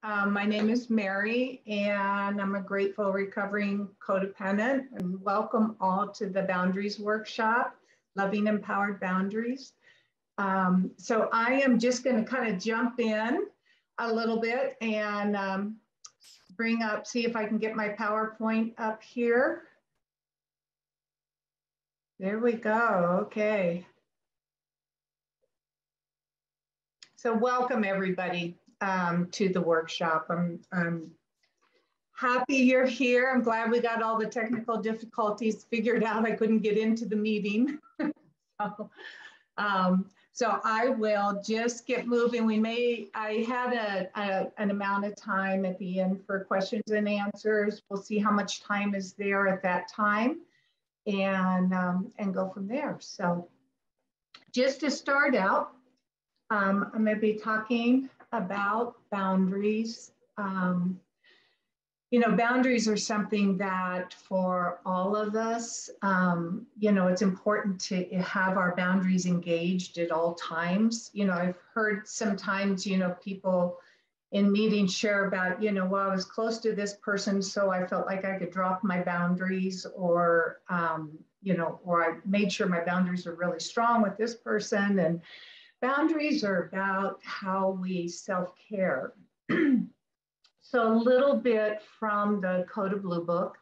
My name is Mary, and I'm a grateful recovering codependent. And welcome all to the Boundaries Workshop, Loving Empowered Boundaries. So I am just going to kind of jump in a little bit and see if I can get my PowerPoint up here. There we go. Okay. So welcome everybody to the workshop. I'm happy you're here. I'm glad we got all the technical difficulties figured out. I couldn't get into the meeting. So I will just get moving. I had an amount of time at the end for questions and answers. We'll see how much time is there at that time and go from there. So just to start out, I'm going to be talking about boundaries. Boundaries are something that for all of us, it's important to have our boundaries engaged at all times. I've heard sometimes, people in meetings share about, well, I was close to this person, so I felt like I could drop my boundaries, or I made sure my boundaries are really strong with this person. And boundaries are about how we self-care. So a little bit from the CoDA Blue Book,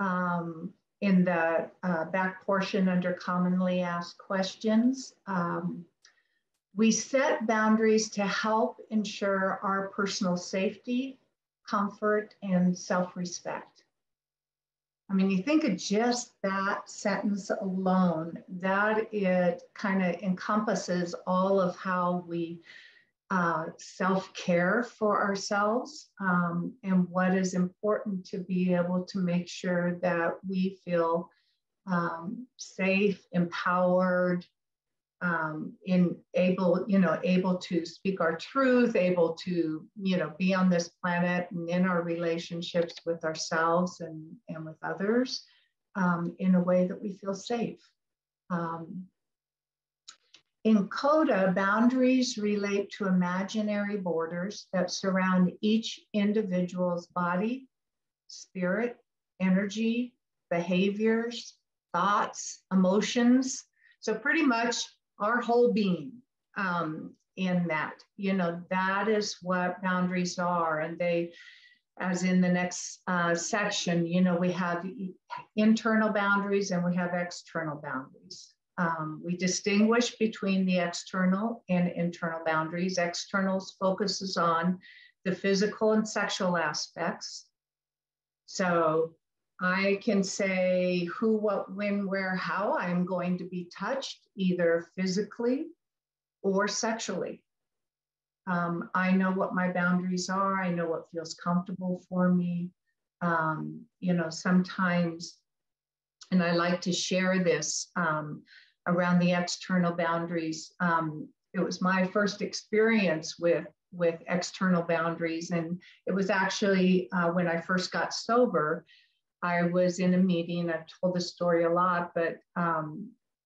in the back portion under commonly asked questions. We set boundaries to help ensure our personal safety, comfort, and self-respect. I mean, you think of just that sentence alone, that it kind of encompasses all of how we self-care for ourselves, and what is important to be able to make sure that we feel safe, empowered, able to speak our truth, able to, be on this planet and in our relationships with ourselves and with others in a way that we feel safe. In CoDA, boundaries relate to imaginary borders that surround each individual's body, spirit, energy, behaviors, thoughts, emotions. So pretty much our whole being in that. That is what boundaries are. And they, as in the next section, we have internal boundaries and we have external boundaries. We distinguish between the external and internal boundaries. Externals focuses on the physical and sexual aspects. So I can say who, what, when, where, how I'm going to be touched, either physically or sexually. I know what my boundaries are. I know what feels comfortable for me. Sometimes, and I like to share this around the external boundaries. It was my first experience with external boundaries. And it was actually when I first got sober, I was in a meeting. I've told this story a lot, but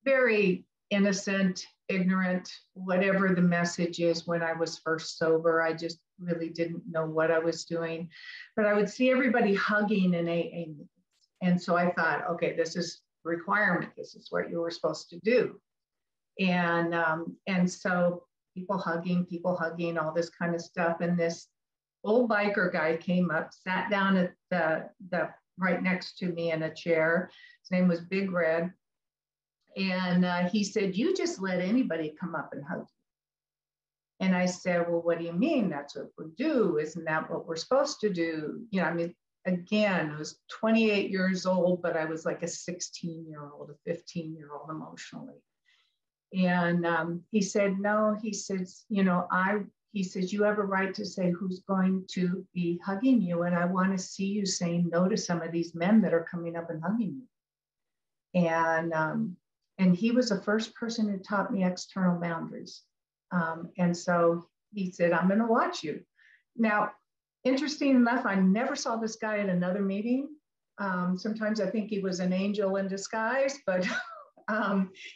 very innocent, ignorant, whatever the message is. When I was first sober, I just really didn't know what I was doing, but I would see everybody hugging in AA meetings. And so I thought, okay, this is requirement. This is what you were supposed to do. And so people hugging, all this kind of stuff. And this old biker guy came up, sat down at the right next to me in a chair. His name was Big Red. And he said, "You just let anybody come up and hug you." And I said, "Well, what do you mean? That's what we do. Isn't that what we're supposed to do?" Again, I was 28 years old, but I was like a 16-year-old, a 15-year-old emotionally. And he said, "No," he says, he says, "You have a right to say who's going to be hugging you. And I want to see you saying no to some of these men that are coming up and hugging you." And he was the first person who taught me external boundaries. And so he said, "I'm going to watch you." Now, interesting enough, I never saw this guy at another meeting. Sometimes I think he was an angel in disguise, but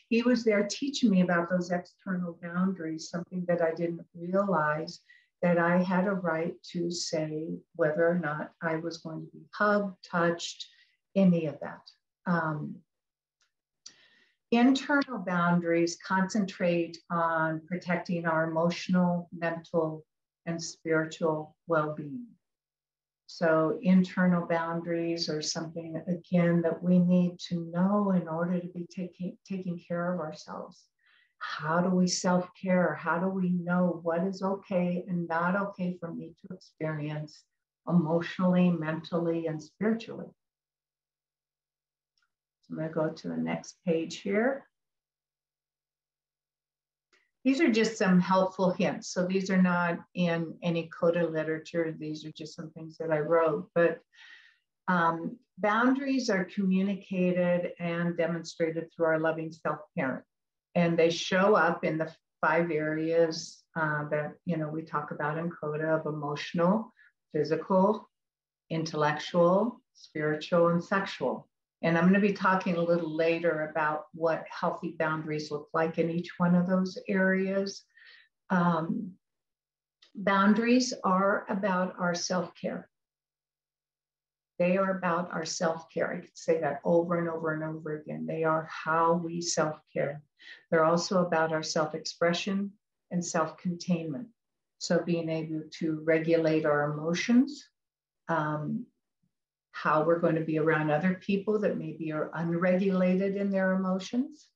he was there teaching me about those external boundaries, something that I didn't realize that I had a right to say whether or not I was going to be hugged, touched, any of that. Internal boundaries concentrate on protecting our emotional, mental, and spiritual well-being. So internal boundaries are something, again, that we need to know in order to be taking care of ourselves. How do we self-care? How do we know what is okay and not okay for me to experience emotionally, mentally, and spiritually? So I'm going to go to the next page here. These are just some helpful hints. So these are not in any CoDA literature. These are just some things that I wrote. But boundaries are communicated and demonstrated through our loving self-parent. And they show up in the 5 areas that we talk about in CoDA of emotional, physical, intellectual, spiritual, and sexual. And I'm going to be talking a little later about what healthy boundaries look like in each one of those areas. Boundaries are about our self-care. They are about our self-care. I could say that over and over and over again. They are how we self-care. They're also about our self-expression and self-containment. So being able to regulate our emotions, how we're going to be around other people that maybe are unregulated in their emotions.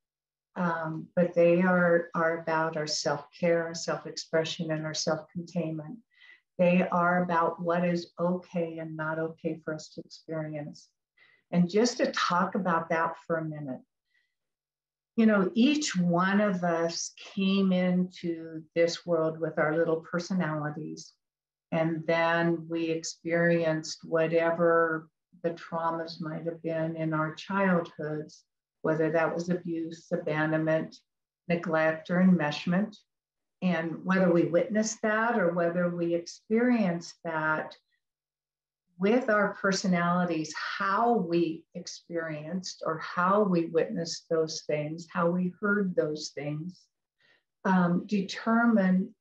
But they are about our self-care, self-expression, and our self-containment. They are about what is okay and not okay for us to experience. And just to talk about that for a minute, each one of us came into this world with our little personalities. And then we experienced whatever the traumas might have been in our childhoods, whether that was abuse, abandonment, neglect, or enmeshment. And whether we witnessed that or whether we experienced that with our personalities, how we experienced or how we witnessed those things, how we heard those things, determine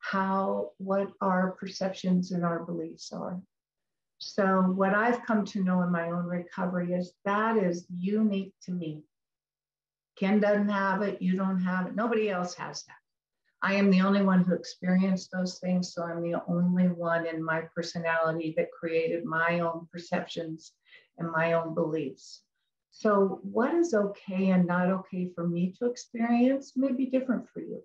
what our perceptions and our beliefs are. So what I've come to know in my own recovery is that is unique to me. Ken doesn't have it, you don't have it, nobody else has that. I am the only one who experienced those things, so I'm the only one in my personality that created my own perceptions and my own beliefs. So what is okay and not okay for me to experience may be different for you.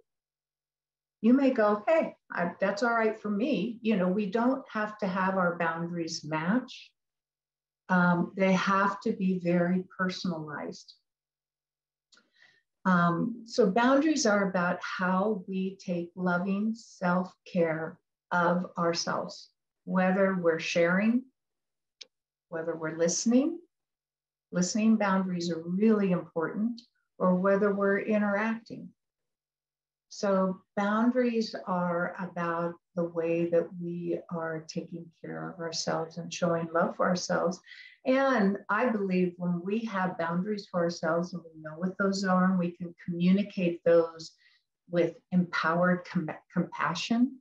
You may go, hey, that's all right for me. We don't have to have our boundaries match. They have to be very personalized. So boundaries are about how we take loving self-care of ourselves, whether we're sharing, whether we're listening. Listening boundaries are really important, or whether we're interacting. So boundaries are about the way that we are taking care of ourselves and showing love for ourselves. And I believe when we have boundaries for ourselves and we know what those are, and we can communicate those with empowered compassion,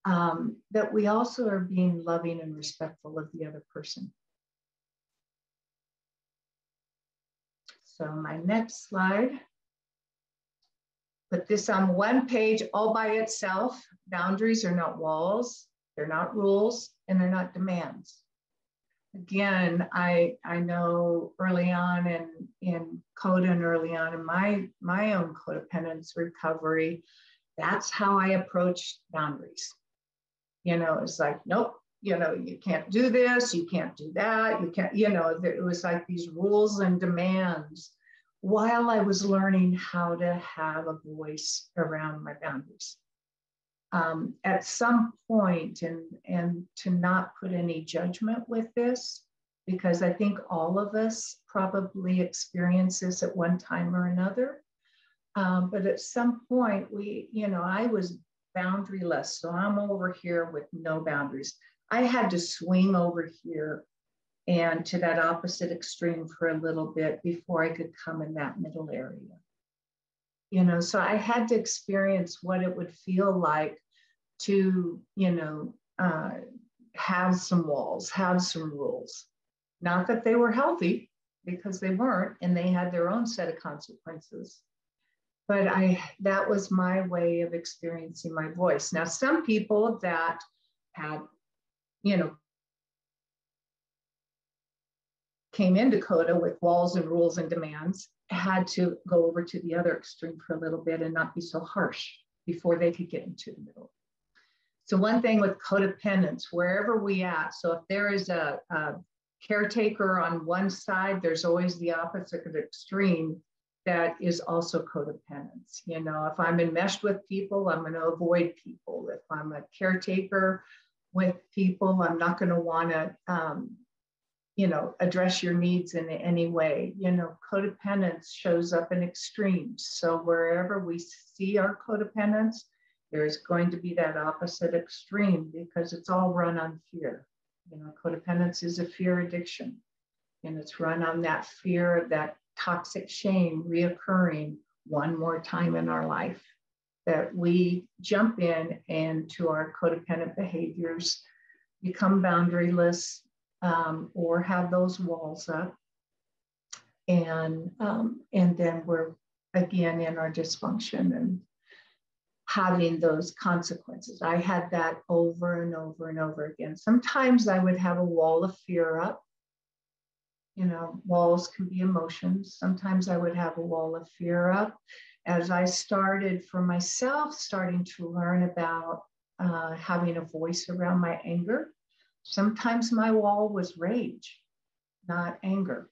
that we also are being loving and respectful of the other person. So my next slide. Put this on one page all by itself. Boundaries are not walls, they're not rules, and they're not demands. Again, I know early on in CoDA and early on in my own codependence recovery, that's how I approached boundaries. It's like, nope, you can't do this, you can't do that, you can't, it was like these rules and demands, while I was learning how to have a voice around my boundaries. At some point, and to not put any judgment with this, because I think all of us probably experience this at one time or another. But at some point, I was boundaryless. So I'm over here with no boundaries. I had to swing over here and to that opposite extreme for a little bit before I could come in that middle area. So I had to experience what it would feel like to, have some walls, have some rules. Not that they were healthy, because they weren't, and they had their own set of consequences. But that was my way of experiencing my voice. Now, some people that had, came into CoDA with walls and rules and demands had to go over to the other extreme for a little bit and not be so harsh before they could get into the middle. So one thing with codependence, wherever we at, so if there is a caretaker on one side, there's always the opposite extreme that is also codependence. If I'm enmeshed with people, I'm going to avoid people. If I'm a caretaker with people, I'm not going to want to, address your needs in any way. Codependence shows up in extremes. So wherever we see our codependence, there's going to be that opposite extreme, because it's all run on fear. Codependence is a fear addiction, and it's run on that fear of that toxic shame reoccurring one more time in our life, that we jump in and to our codependent behaviors, become boundaryless, or have those walls up, and then we're again in our dysfunction and having those consequences. I had that over and over and over again. Sometimes I would have a wall of fear up. Walls can be emotions. Sometimes I would have a wall of fear up. As I started for myself, starting to learn about having a voice around my anger, sometimes my wall was rage, not anger.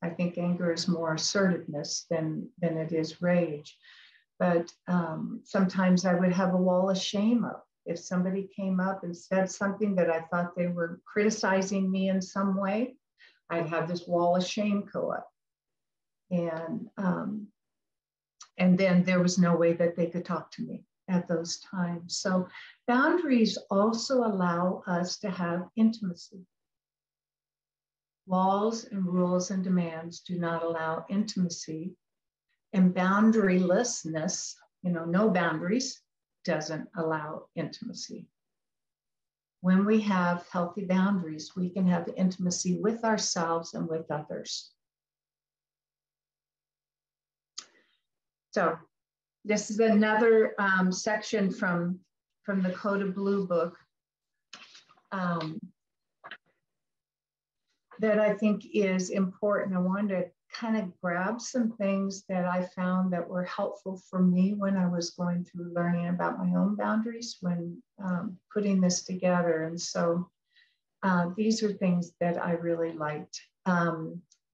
I think anger is more assertiveness than it is rage. But sometimes I would have a wall of shame up. If somebody came up and said something that I thought they were criticizing me in some way, I'd have this wall of shame go up. And then there was no way that they could talk to me at those times. So boundaries also allow us to have intimacy. Walls and rules and demands do not allow intimacy. And boundarylessness, no boundaries, doesn't allow intimacy. When we have healthy boundaries, we can have intimacy with ourselves and with others. So this is another section from the CoDA Blue book that I think is important. I wanted to kind of grab some things that I found that were helpful for me when I was going through learning about my own boundaries when putting this together. And so these are things that I really liked.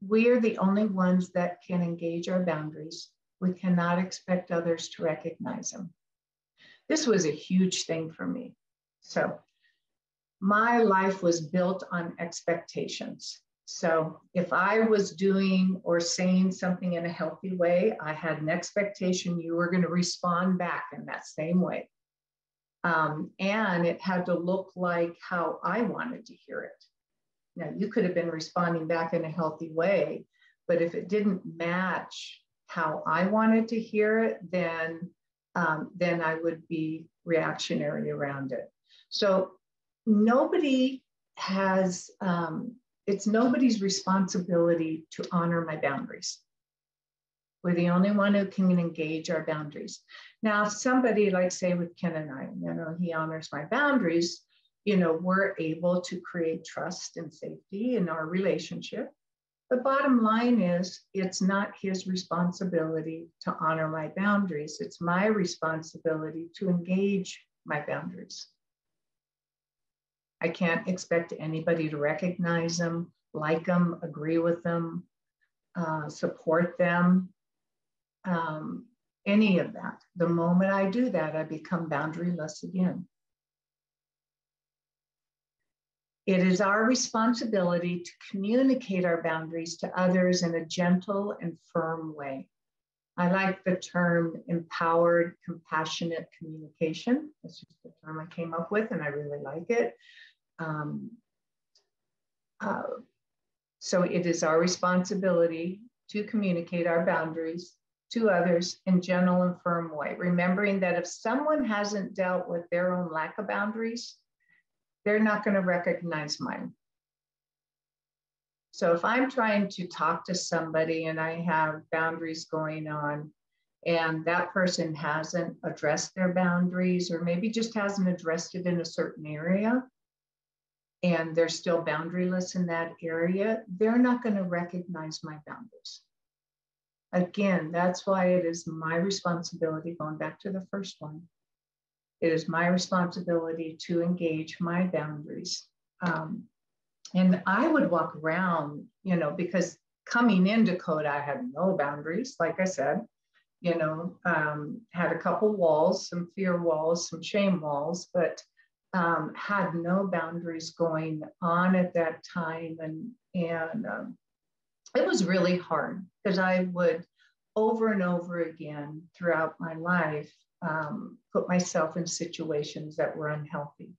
We are the only ones that can engage our boundaries. We cannot expect others to recognize them. This was a huge thing for me. So my life was built on expectations. So if I was doing or saying something in a healthy way, I had an expectation you were going to respond back in that same way. And it had to look like how I wanted to hear it. Now, you could have been responding back in a healthy way, but if it didn't match how I wanted to hear it, then I would be reactionary around it. So nobody has, it's nobody's responsibility to honor my boundaries. We're the only one who can engage our boundaries. Now, if somebody, like say with Ken and I, he honors my boundaries, we're able to create trust and safety in our relationship. The bottom line is, it's not his responsibility to honor my boundaries. It's my responsibility to engage my boundaries. I can't expect anybody to recognize them, like them, agree with them, support them, any of that. The moment I do that, I become boundaryless again. It is our responsibility to communicate our boundaries to others in a gentle and firm way. I like the term empowered, compassionate communication. That's just the term I came up with, and I really like it. So it is our responsibility to communicate our boundaries to others in a gentle and firm way, remembering that if someone hasn't dealt with their own lack of boundaries, they're not going to recognize mine. So if I'm trying to talk to somebody and I have boundaries going on, and that person hasn't addressed their boundaries, or maybe just hasn't addressed it in a certain area, and they're still boundaryless in that area, they're not going to recognize my boundaries. Again, that's why it is my responsibility, going back to the first one, it is my responsibility to engage my boundaries. And I would walk around, you know, because coming into CoDA, I had no boundaries, like I said, you know, had a couple walls, some fear walls, some shame walls, but had no boundaries going on at that time. And it was really hard because I would over and over again throughout my life put myself in situations that were unhealthy.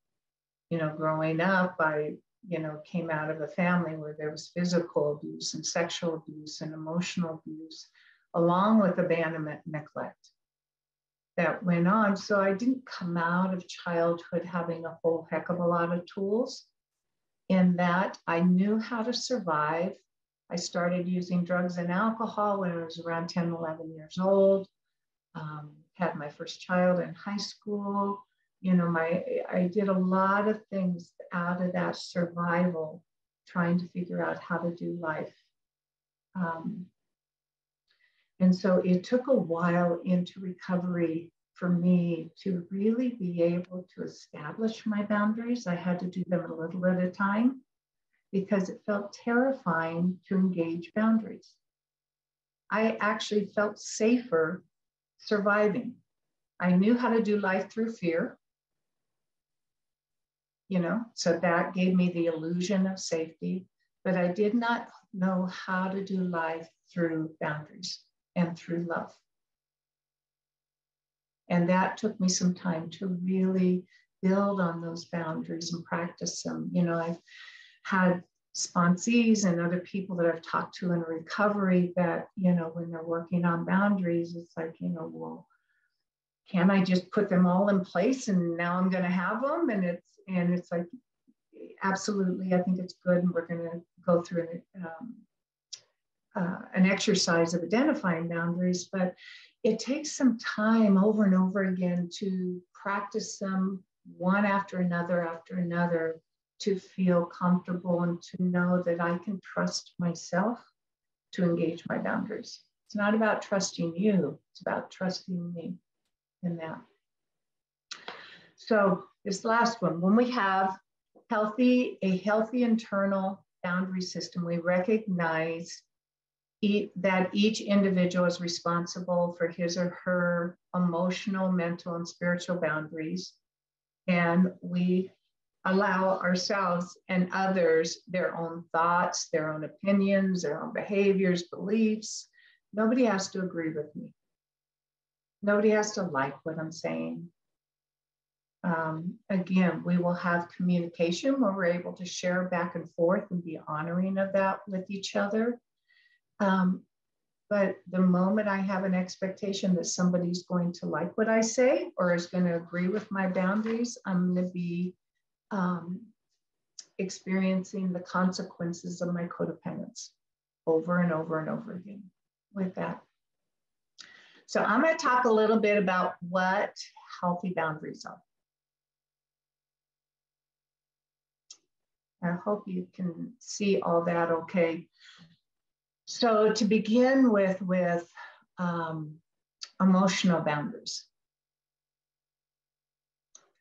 You know, growing up, I, you know, came out of a family where there was physical abuse and sexual abuse and emotional abuse, along with abandonment and neglect that went on. So I didn't come out of childhood having a whole heck of a lot of tools, in that I knew how to survive. I started using drugs and alcohol when I was around 10, 11 years old. Had my first child in high school. You know, I did a lot of things out of that survival, trying to figure out how to do life. And so it took a while into recovery for me to really be able to establish my boundaries. I had to do them a little at a time because it felt terrifying to engage boundaries. I actually felt safer surviving. I knew how to do life through fear, you know, so that gave me the illusion of safety, but I did not know how to do life through boundaries and through love. And that took me some time to really build on those boundaries and practice them. You know, I've had sponsees and other people that I've talked to in recovery that, you know, when they're working on boundaries, it's like, you know, well, can I just put them all in place and now I'm going to have them? And it's like, absolutely, I think it's good. And we're going to go through an exercise of identifying boundaries, but it takes some time over and over again to practice them one after another, to feel comfortable and to know that I can trust myself to engage my boundaries. It's not about trusting you, it's about trusting me in that. So this last one, when we have a healthy internal boundary system, we recognize that each individual is responsible for his or her emotional, mental, and spiritual boundaries. And we allow ourselves and others their own thoughts, their own opinions, their own behaviors, beliefs. Nobody has to agree with me. Nobody has to like what I'm saying. Again, we will have communication where we're able to share back and forth and be honoring of that with each other. But the moment I have an expectation that somebody's going to like what I say or is going to agree with my boundaries, I'm going to be experiencing the consequences of my codependence over and over and over again with that. So I'm going to talk a little bit about what healthy boundaries are. I hope you can see all that okay. So to begin with emotional boundaries.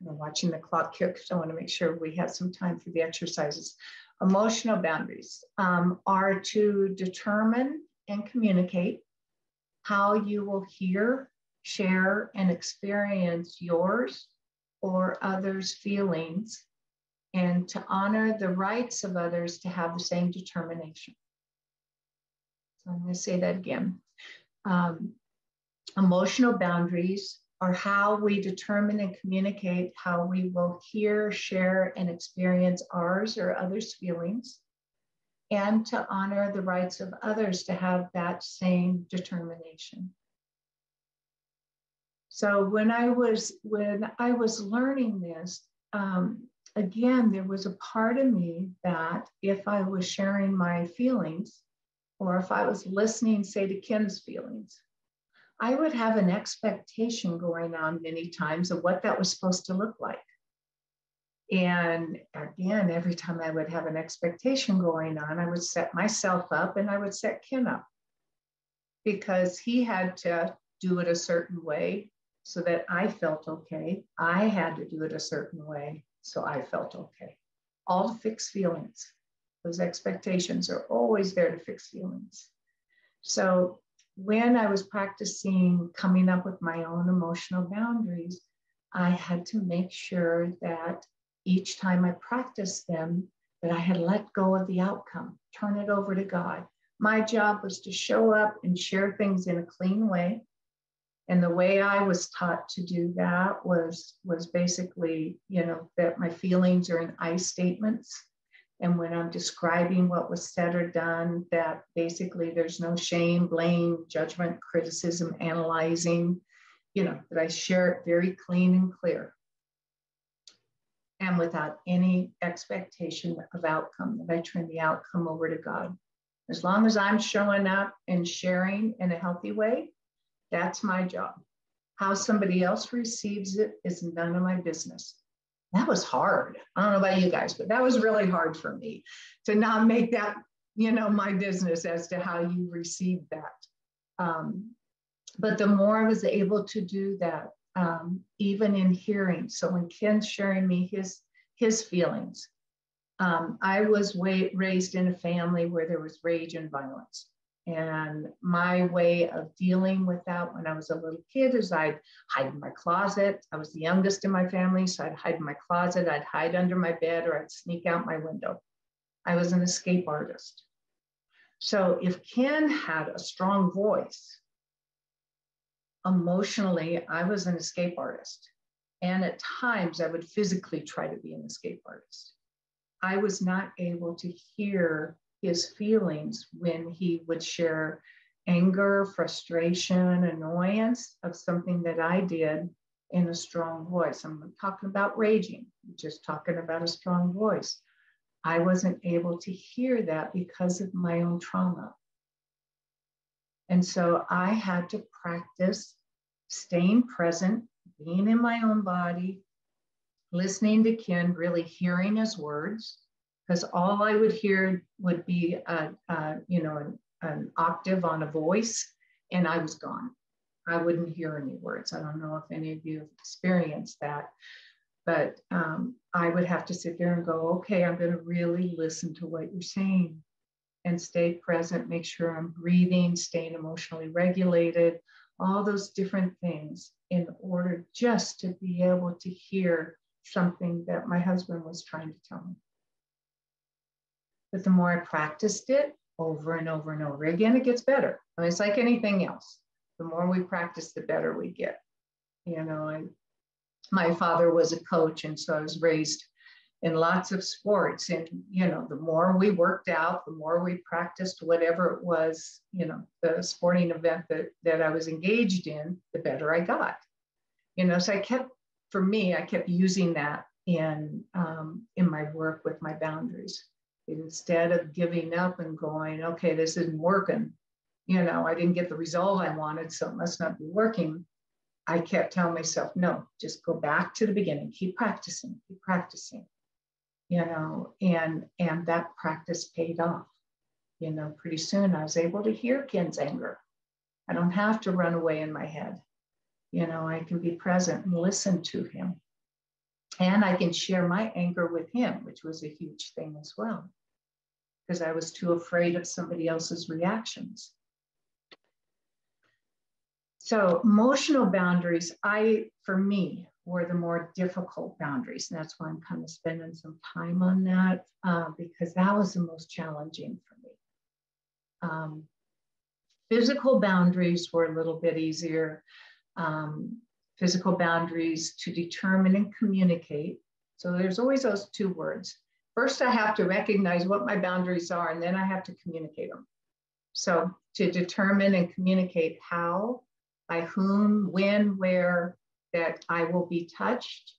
I'm watching the clock here because I want to make sure we have some time for the exercises. Emotional boundaries are to determine and communicate how you will hear, share, and experience yours or others' feelings, and to honor the rights of others to have the same determination. So I'm going to say that again. Emotional boundaries are how we determine and communicate how we will hear, share, and experience ours or others' feelings, and to honor the rights of others to have that same determination. So when I was learning this, again, there was a part of me that if I was sharing my feelings, or if I was listening, say, to Ken's feelings, I would have an expectation going on many times of what that was supposed to look like. And again, every time I would have an expectation going on, I would set myself up and I would set Ken up, because he had to do it a certain way so that I felt okay. I had to do it a certain way so I felt okay. All to fix feelings. Those expectations are always there to fix feelings. So when I was practicing coming up with my own emotional boundaries, I had to make sure that each time I practiced them, that I had let go of the outcome, turn it over to God. My job was to show up and share things in a clean way. And the way I was taught to do that was basically, that my feelings are in I statements. And when I'm describing what was said or done, that basically there's no shame, blame, judgment, criticism, analyzing, that I share it very clean and clear. And without any expectation of outcome, that I turn the outcome over to God. As long as I'm showing up and sharing in a healthy way, that's my job. How somebody else receives it is none of my business. That was hard. I don't know about you guys, but that was really hard for me to not make that, my business as to how you receive that. But the more I was able to do that, even in hearing. So when Ken's sharing me his feelings, I was raised in a family where there was rage and violence. And my way of dealing with that when I was a little kid is I'd hide in my closet. I was the youngest in my family, so I'd hide in my closet, I'd hide under my bed, or I'd sneak out my window. I was an escape artist. So if Ken had a strong voice, emotionally, I was an escape artist. And at times I would physically try to be an escape artist. I was not able to hear his feelings when he would share anger, frustration, annoyance of something that I did in a strong voice. I'm not talking about raging, I'm just talking about a strong voice. I wasn't able to hear that because of my own trauma. And so I had to practice staying present, being in my own body, listening to Ken, really hearing his words, because all I would hear would be an octave on a voice, and I was gone. I wouldn't hear any words. I don't know if any of you have experienced that, but I would have to sit there and go, okay, I'm going to really listen to what you're saying and stay present, make sure I'm breathing, staying emotionally regulated, all those different things in order just to be able to hear something that my husband was trying to tell me. But the more I practiced it over and over and over again, it gets better. I mean, it's like anything else. The more we practice, the better we get. My father was a coach, and so I was raised in lots of sports. And, the more we worked out, the more we practiced whatever it was, the sporting event that I was engaged in, the better I got. So I kept using that in my work with my boundaries. Instead of giving up and going, okay, this isn't working, I didn't get the result I wanted, so it must not be working. I kept telling myself, no, just go back to the beginning, keep practicing, and that practice paid off. Pretty soon I was able to hear Ken's anger. I don't have to run away in my head. I can be present and listen to him. And I can share my anger with him, which was a huge thing as well, because I was too afraid of somebody else's reactions. So emotional boundaries, for me, were the more difficult boundaries. And that's why I'm kind of spending some time on that, because that was the most challenging for me. Physical boundaries were a little bit easier. Physical boundaries to determine and communicate. So there's always those two words. First, I have to recognize what my boundaries are, and then I have to communicate them. So to determine and communicate how by whom, when, where, that I will be touched,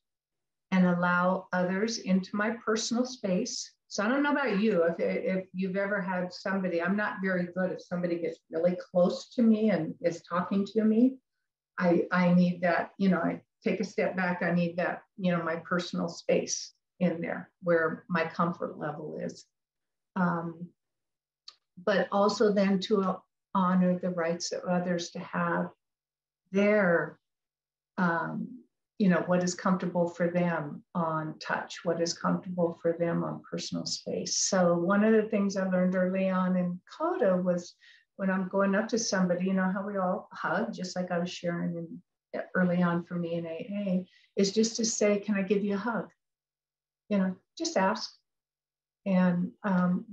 and allow others into my personal space. So I don't know about you, if you've ever had somebody, I'm not very good if somebody gets really close to me and is talking to me. I need that, I take a step back. I need that, my personal space in there where my comfort level is. But also then to honor the rights of others to have their, what is comfortable for them on touch, what is comfortable for them on personal space. So one of the things I learned early on in CoDA was when I'm going up to somebody, how we all hug, just like I was sharing early on for me in AA, is just to say, can I give you a hug? Just ask. And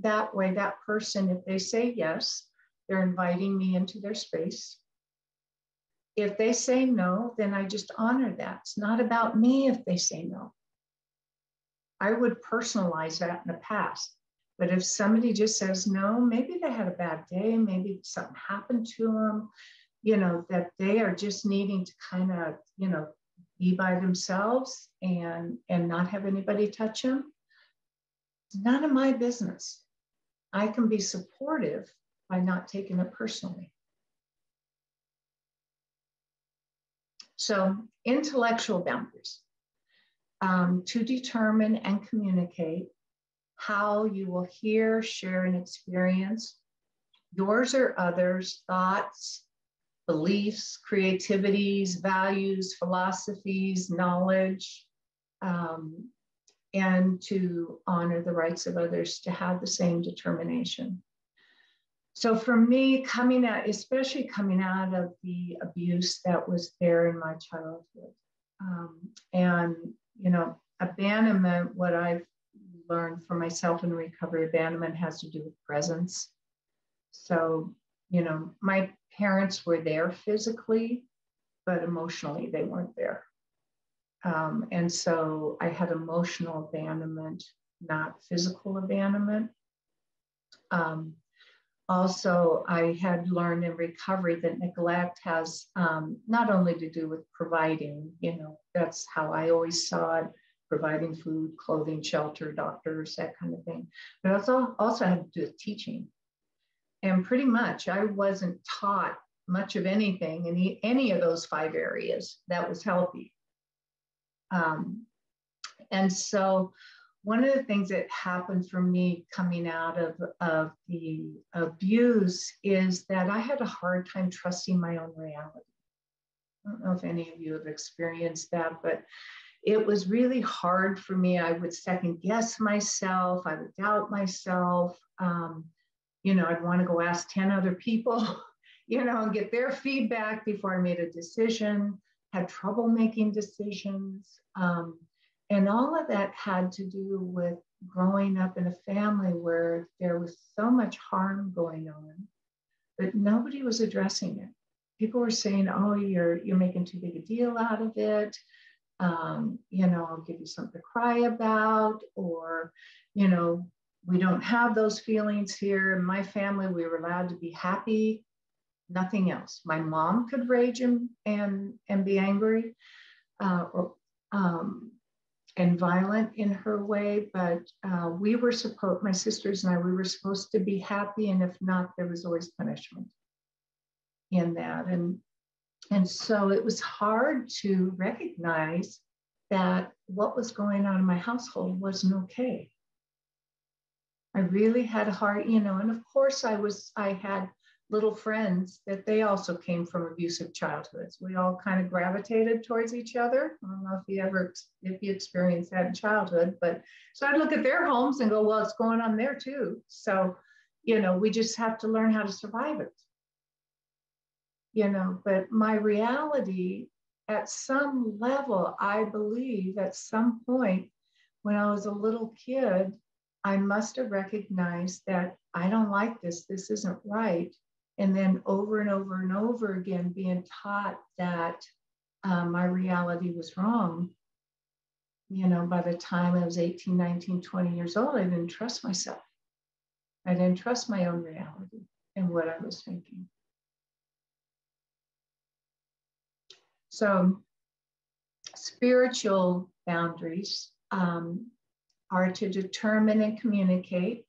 that way, that person, if they say yes, they're inviting me into their space. If they say no, then I just honor that. It's not about me if they say no. I would personalize that in the past. But if somebody just says no, maybe they had a bad day, maybe something happened to them, that they are just needing to kind of, be by themselves and not have anybody touch them. It's none of my business. I can be supportive by not taking it personally. So intellectual boundaries, to determine and communicate how you will hear, share, and experience yours or others' thoughts, beliefs, creativities, values, philosophies, knowledge, and to honor the rights of others to have the same determination. So for me, especially coming out of the abuse that was there in my childhood, and, abandonment, what I've learned for myself in recovery, abandonment has to do with presence. So, my parents were there physically, but emotionally they weren't there. And so I had emotional abandonment, not physical abandonment. Also, I had learned in recovery that neglect has not only to do with providing, that's how I always saw it, providing food, clothing, shelter, doctors, that kind of thing. But also had to do with teaching. And pretty much I wasn't taught much of anything in any of those 5 areas that was healthy. And so one of the things that happened for me coming out of the abuse is that I had a hard time trusting my own reality. I don't know if any of you have experienced that, but it was really hard for me. I would second guess myself. I would doubt myself. I'd want to go ask 10 other people, and get their feedback before I made a decision, had trouble making decisions. And all of that had to do with growing up in a family where there was so much harm going on, but nobody was addressing it. People were saying, oh, you're making too big a deal out of it. I'll give you something to cry about, or, we don't have those feelings here. In my family, we were allowed to be happy, nothing else. My mom could rage and be angry, and violent in her way, but my sisters and I, we were supposed to be happy, and if not, there was always punishment in that. And so it was hard to recognize that what was going on in my household wasn't okay. I really had a hard, and of course I had little friends that they also came from abusive childhoods. We all kind of gravitated towards each other. I don't know if you experienced that in childhood, but so I'd look at their homes and go, well, it's going on there too. So, we just have to learn how to survive it. But my reality at some level, I believe at some point when I was a little kid, I must have recognized that I don't like this. This isn't right. And then over and over and over again, being taught that my reality was wrong. By the time I was 18, 19, 20 years old, I didn't trust myself. I didn't trust my own reality and what I was thinking. So spiritual boundaries are to determine and communicate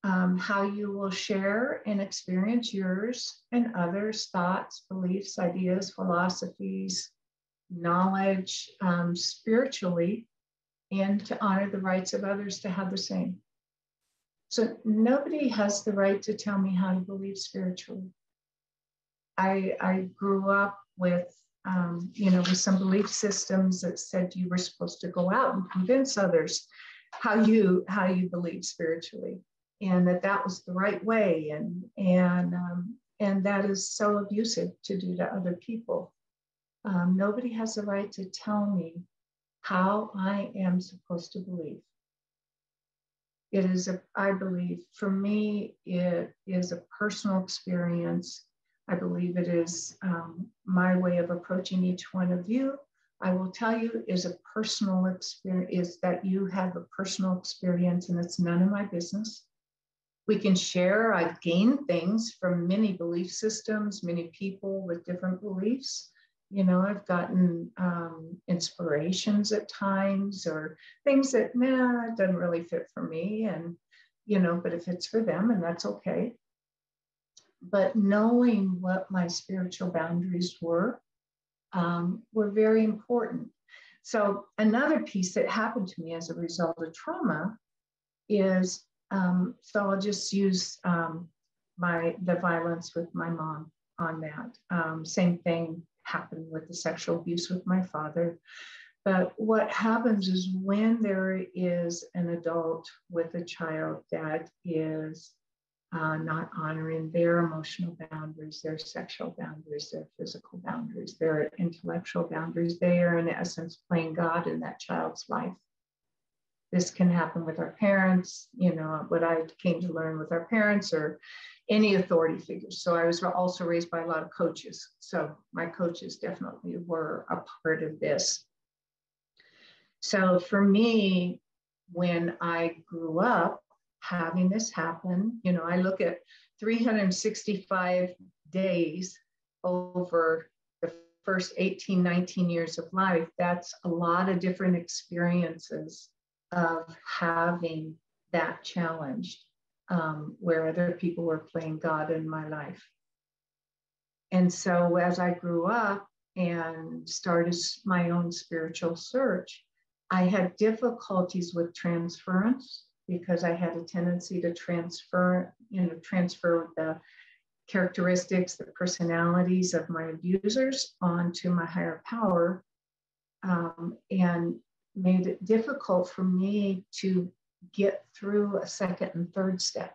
how you will share and experience yours and others' thoughts, beliefs, ideas, philosophies, knowledge spiritually, and to honor the rights of others to have the same. So nobody has the right to tell me how to believe spiritually. I grew up with, with some belief systems that said you were supposed to go out and convince others how you believe spiritually, and that was the right way, and that is so abusive to do to other people. Nobody has the right to tell me how I am supposed to believe. It is, I believe, for me, it is a personal experience. I believe it is my way of approaching each one of you. I will tell you is a personal experience, is that you have a personal experience and it's none of my business. We can share. I've gained things from many belief systems, many people with different beliefs. I've gotten inspirations at times or things that, it doesn't really fit for me. And, but if it's for them, and that's okay. But knowing what my spiritual boundaries were very important. So another piece that happened to me as a result of trauma is, so I'll just use the violence with my mom on that. Same thing happened with the sexual abuse with my father. But what happens is when there is an adult with a child that is not honoring their emotional boundaries, their sexual boundaries, their physical boundaries, their intellectual boundaries, they are in essence playing God in that child's life. This can happen with our parents, what I came to learn with our parents or any authority figures. So I was also raised by a lot of coaches. So my coaches definitely were a part of this. So for me, when I grew up having this happen, I look at 365 days over the first 18, 19 years of life. That's a lot of different experiences of having that challenged, where other people were playing God in my life. And so as I grew up and started my own spiritual search, I had difficulties with transference because I had a tendency to transfer the characteristics, the personalities of my abusers onto my higher power, and made it difficult for me to get through a second and third step.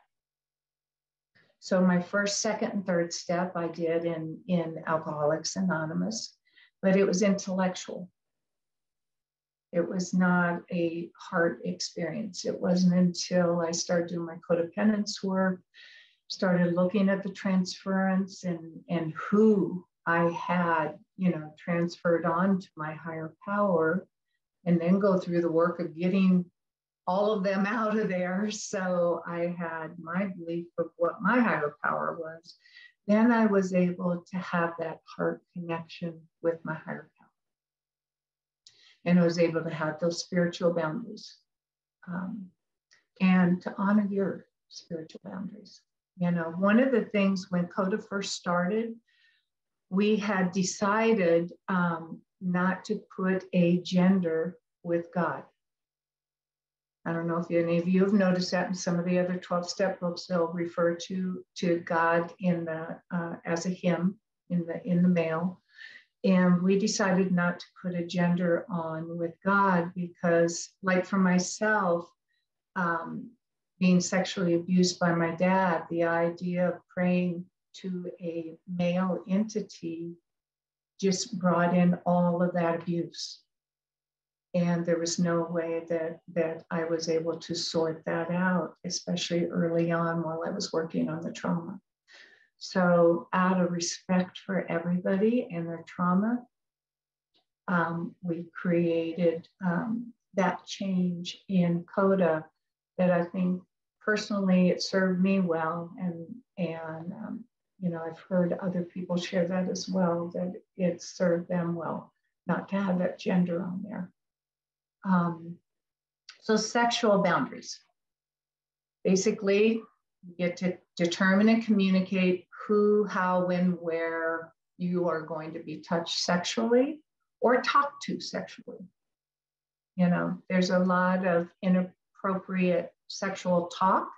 So my first, second, and third step I did in Alcoholics Anonymous, but it was intellectual. It was not a heart experience. It wasn't until I started doing my codependence work, started looking at the transference and who I had, transferred on to my higher power, and then go through the work of getting all of them out of there. So I had my belief of what my higher power was. Then I was able to have that heart connection with my higher power. And I was able to have those spiritual boundaries and to honor your spiritual boundaries. One of the things when CoDA first started, we had decided not to put a gender with God. I don't know if any of you have noticed that in some of the other 12-step books, they'll refer to God in the as a him in the male. And we decided not to put a gender on with God because, like for myself, being sexually abused by my dad, the idea of praying to a male entity just brought in all of that abuse. And there was no way that I was able to sort that out, especially early on while I was working on the trauma. So out of respect for everybody and their trauma, we created that change in CoDA that I think personally it served me well. And You know, I've heard other people share that as well, that it served them well not to have that gender on there. So sexual boundaries. Basically, you get to determine and communicate who, how, when, where you are going to be touched sexually or talked to sexually. You know, there's a lot of inappropriate sexual talk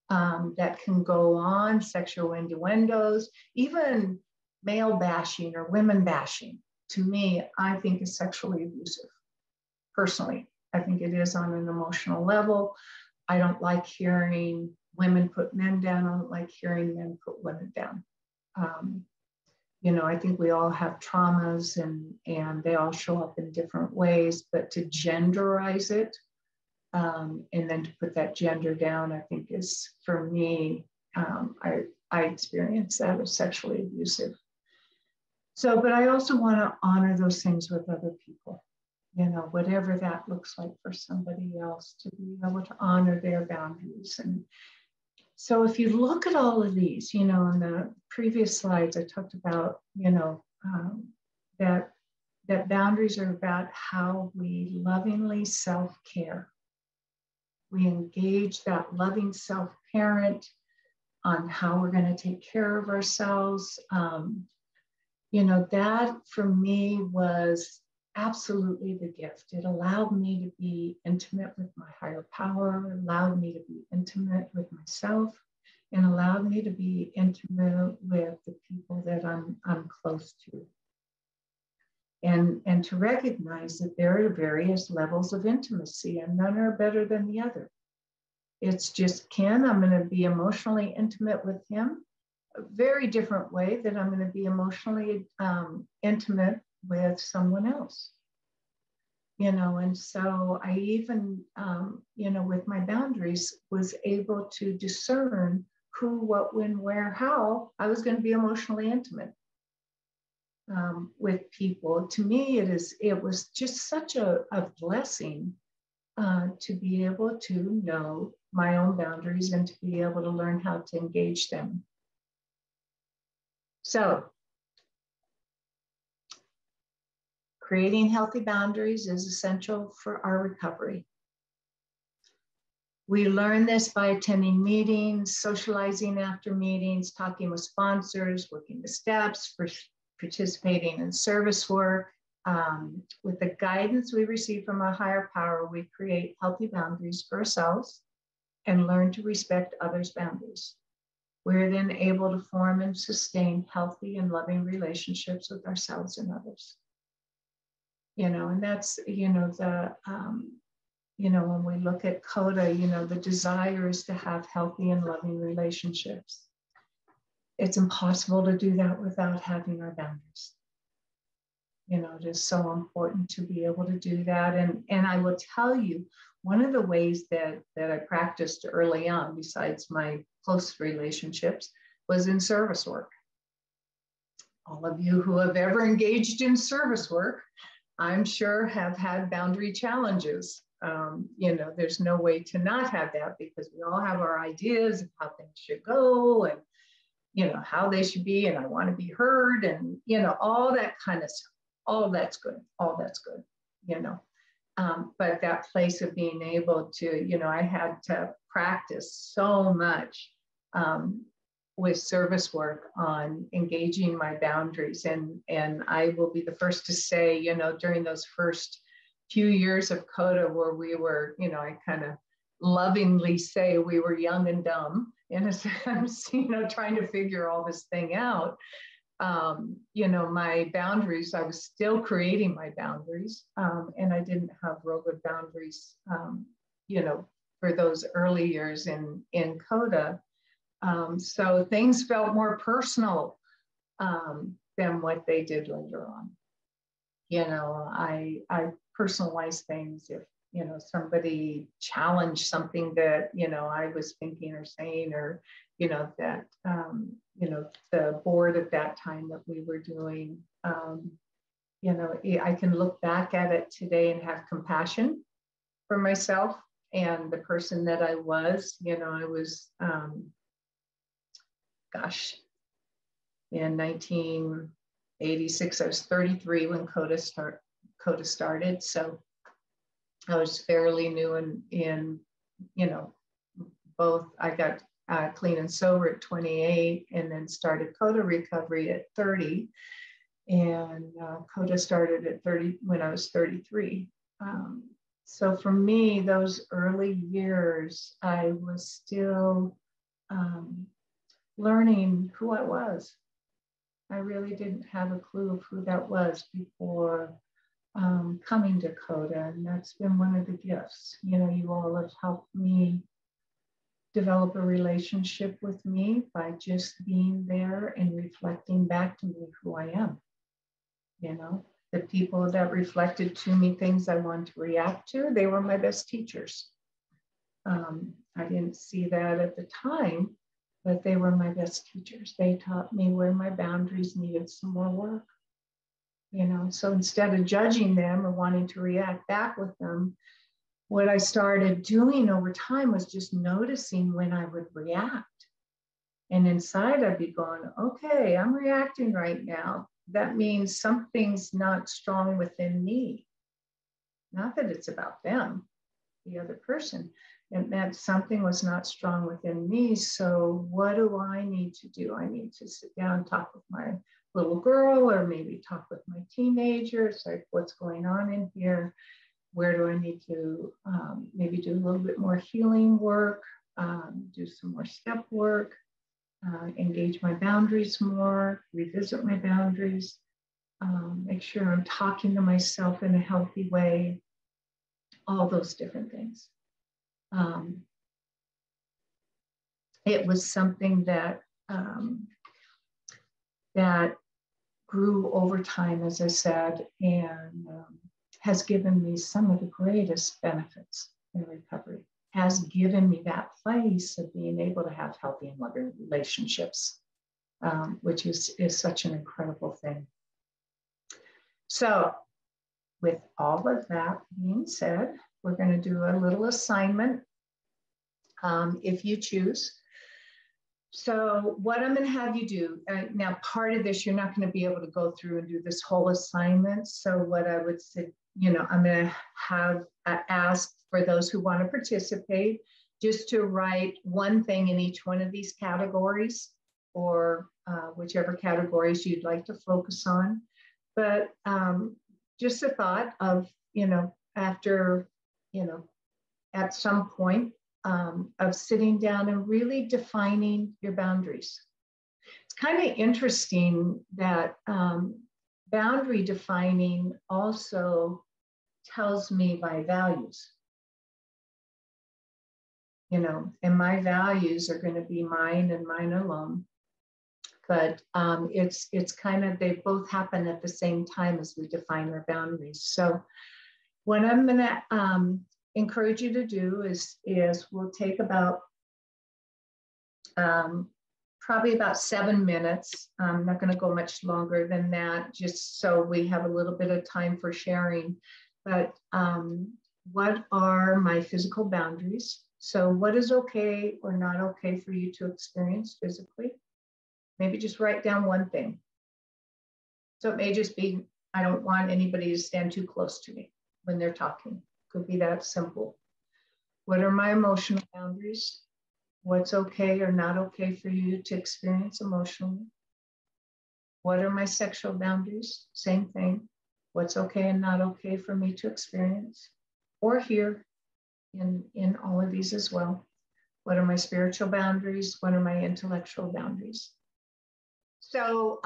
that can go on, sexual innuendos, even male bashing or women bashing. To me, I think is sexually abusive. Personally, I think it is on an emotional level. I don't like hearing women put men down. I don't like hearing men put women down. You know, I think we all have traumas and they all show up in different ways, but to genderize it, and then to put that gender down, I think is, for me, I experience that as sexually abusive. So, but I also want to honor those things with other people, you know, whatever that looks like for somebody else, to be able to honor their boundaries. And so if you look at all of these, you know, in the previous slides, I talked about, you know, that boundaries are about how we lovingly self-care. We engage that loving self-parent on how we're going to take care of ourselves. You know, that for me was absolutely the gift. It allowed me to be intimate with my higher power, allowed me to be intimate with myself, and allowed me to be intimate with the people that I'm close to. And to recognize that there are various levels of intimacy and none are better than the other. It's just Ken, I'm going to be emotionally intimate with him, a very different way that I'm going to be emotionally intimate with someone else. You know, and so I even, you know, with my boundaries was able to discern who, what, when, where, how I was going to be emotionally intimate. With people. To me, it was just such a blessing to be able to know my own boundaries and to be able to learn how to engage them. So, creating healthy boundaries is essential for our recovery. We learn this by attending meetings, socializing after meetings, talking with sponsors, working the steps, participating in service work. With the guidance we receive from our higher power, we create healthy boundaries for ourselves and learn to respect others' boundaries. We're then able to form and sustain healthy and loving relationships with ourselves and others. You know, and that's, you know, you know, when we look at CoDA, you know, the desire is to have healthy and loving relationships. It's impossible to do that without having our boundaries. You know, it is so important to be able to do that. And I will tell you, one of the ways that I practiced early on, besides my close relationships, was in service work. All of you who have ever engaged in service work, I'm sure have had boundary challenges. You know, there's no way to not have that because we all have our ideas of how things should go and, you know, how they should be, and I want to be heard, and, you know, all that kind of stuff. All that's good. All that's good, you know. But that place of being able to, you know, I had to practice so much with service work on engaging my boundaries. And I will be the first to say, you know, during those first few years of CoDA where we were, you know, I kind of lovingly say we were young and dumb in a sense, you know, trying to figure all this thing out. You know, my boundaries, I was still creating my boundaries, and I didn't have real good boundaries, you know, for those early years in CoDA. So things felt more personal than what they did later on. You know, I personalize things if, you know, somebody challenged something that, you know, I was thinking or saying, or, you know, that, you know, the board at that time that we were doing, you know, I can look back at it today and have compassion for myself and the person that I was. You know, I was, gosh, in 1986. I was 33 when CoDA started. So I was fairly new in both. I got clean and sober at 28 and then started CoDA recovery at 30. And CoDA started at 30 when I was 33. So for me, those early years, I was still learning who I was. I really didn't have a clue of who that was before coming to CoDA, and that's been one of the gifts. You all have helped me develop a relationship with me by just being there and reflecting back to me who I am. The people that reflected to me things I wanted to react to, they were my best teachers. I didn't see that at the time, but they were my best teachers. They taught me where my boundaries needed some more work. So instead of judging them or wanting to react back with them, what I started doing over time was just noticing when I would react. And inside I'd be going, okay, I'm reacting right now. That means something's not strong within me. Not that it's about them, the other person. It meant something was not strong within me. So what do I need to do? I need to sit down and talk with my little girl, or maybe talk with my teenagers, like what's going on in here? Where do I need to maybe do a little bit more healing work, do some more step work, engage my boundaries more, revisit my boundaries, make sure I'm talking to myself in a healthy way, all those different things. It was something that that grew over time, as I said, and has given me some of the greatest benefits in recovery, has given me that place of being able to have healthy and loving relationships, which is such an incredible thing. So with all of that being said, we're going to do a little assignment if you choose. So what I'm going to have you do, now part of this, you're not going to be able to go through and do this whole assignment. So what I would say, I'm going to have ask for those who want to participate just to write one thing in each one of these categories, or whichever categories you'd like to focus on. But just a thought of, after, at some point, of sitting down and really defining your boundaries. It's kind of interesting that boundary defining also tells me my values. And my values are going to be mine and mine alone. But it's kind of, they both happen at the same time as we define our boundaries. So what I'm going to encourage you to do is we'll take about probably about 7 minutes. I'm not going to go much longer than that, just so we have a little bit of time for sharing. But what are my physical boundaries? So what is okay or not okay for you to experience physically? Maybe just write down one thing. So it may just be, I don't want anybody to stand too close to me when they're talking. Could be that simple. What are my emotional boundaries? What's okay or not okay for you to experience emotionally? What are my sexual boundaries? Same thing. What's okay and not okay for me to experience or hear in all of these as well? What are my spiritual boundaries? What are my intellectual boundaries? So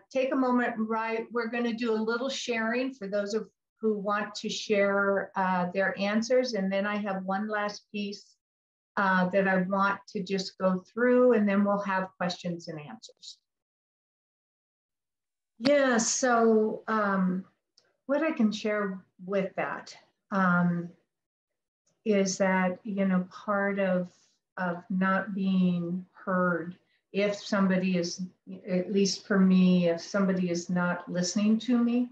take a moment, right? We're going to do a little sharing for those who want to share their answers. And then I have one last piece that I want to just go through, and then we'll have questions and answers. Yeah, so what I can share with that is that, part of not being heard, if somebody is, at least for me, if somebody is not listening to me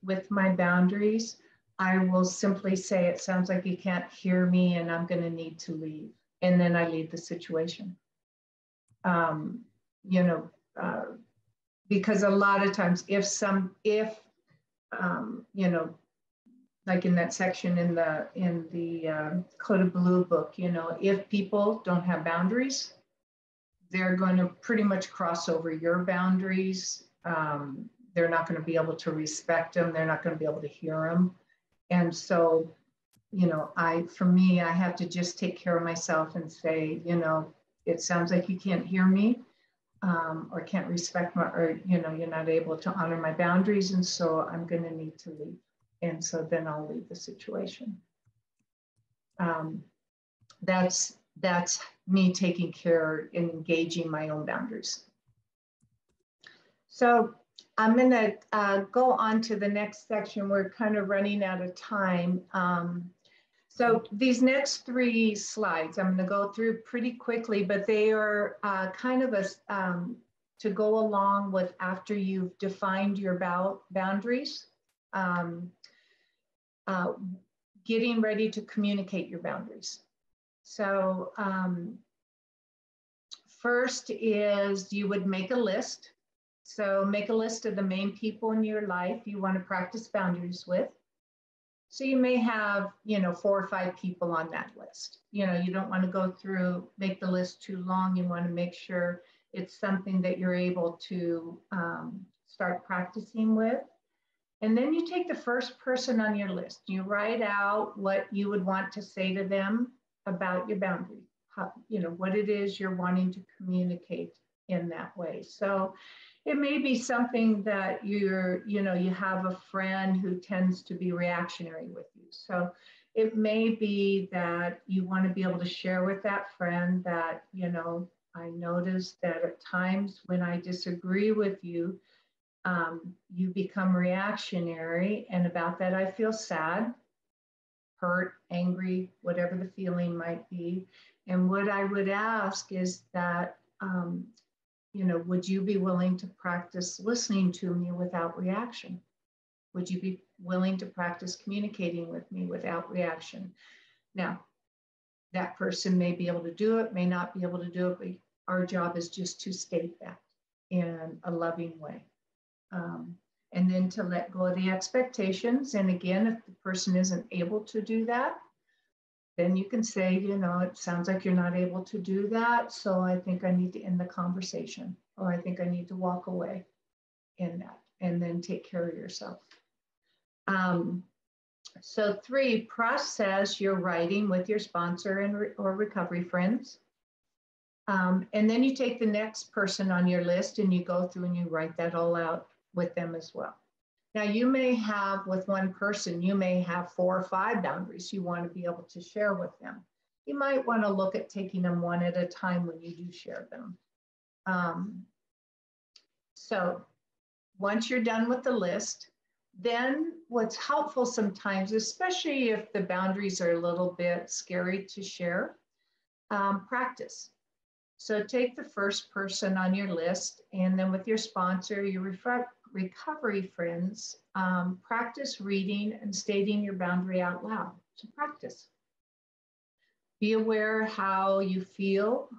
with my boundaries, I will simply say, it sounds like you can't hear me and I'm going to need to leave. And then I leave the situation. you know, because a lot of times you know, like in that section in the CoDA Blue book, you know, if people don't have boundaries, they're going to pretty much cross over your boundaries. They're not going to be able to respect them. They're not going to be able to hear them. And so, you know, for me, I have to just take care of myself and say, you know, it sounds like you can't hear me, or can't respect my, or, you know, you're not able to honor my boundaries. And so I'm going to need to leave. And so then I'll leave the situation. That's me taking care and engaging my own boundaries. So I'm going to go on to the next section. We're kind of running out of time. So these next 3 slides, I'm going to go through pretty quickly, but they are kind of to go along with after you've defined your boundaries, getting ready to communicate your boundaries. So first is you would make a list. So make a list of the main people in your life you want to practice boundaries with. So you may have, you know, 4 or 5 people on that list. You know, you don't want to go through, make the list too long. You want to make sure it's something that you're able to start practicing with. And then you take the first person on your list. You write out what you would want to say to them about your boundary, you know, what it is you're wanting to communicate in that way. So it may be something that you know, you have a friend who tends to be reactionary with you. So it may be that you want to be able to share with that friend that, you know, I noticed that at times when I disagree with you, you become reactionary, and about that I feel sad, hurt, angry, whatever the feeling might be. And what I would ask is that, you know, would you be willing to practice listening to me without reaction? Would you be willing to practice communicating with me without reaction? Now, that person may be able to do it, may not be able to do it, but our job is just to state that in a loving way. And then to let go of the expectations. And again, if the person isn't able to do that, then you can say, you know, it sounds like you're not able to do that. So I think I need to end the conversation, or I think I need to walk away in that, and then take care of yourself. So 3, process your writing with your sponsor or recovery friends. And then you take the next person on your list and you go through and you write that all out with them as well. Now you may have, with one person, you may have 4 or 5 boundaries you want to be able to share with them. You might want to look at taking them one at a time when you do share them. So once you're done with the list, then what's helpful sometimes, especially if the boundaries are a little bit scary to share, practice. So take the first person on your list, and then with your sponsor, your recovery friends, practice reading and stating your boundary out loud. So practice. Be aware how you feel.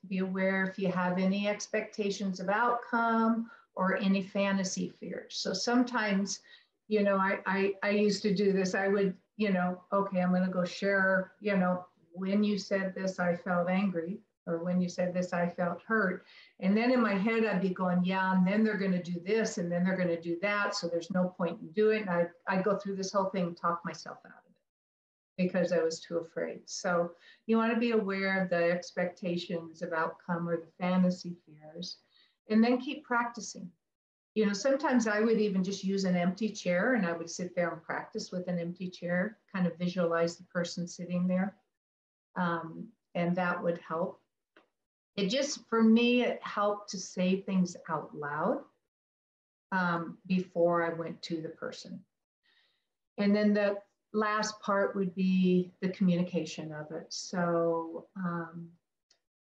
Be aware if you have any expectations of outcome or any fantasy fears. So sometimes, you know, I used to do this. I would, you know, okay, I'm going to go share, you know, when you said this, I felt angry, or when you said this, I felt hurt. And then in my head, I'd be going, yeah, and then they're going to do this, and then they're going to do that. So there's no point in doing it. And I'd go through this whole thing, talk myself out of it because I was too afraid. So you want to be aware of the expectations of outcome or the fantasy fears, and then keep practicing. You know, sometimes I would even just use an empty chair, and I would sit there and practice with an empty chair, kind of visualize the person sitting there. And that would help. It just, for me, it helped to say things out loud before I went to the person. And then the last part would be the communication of it. So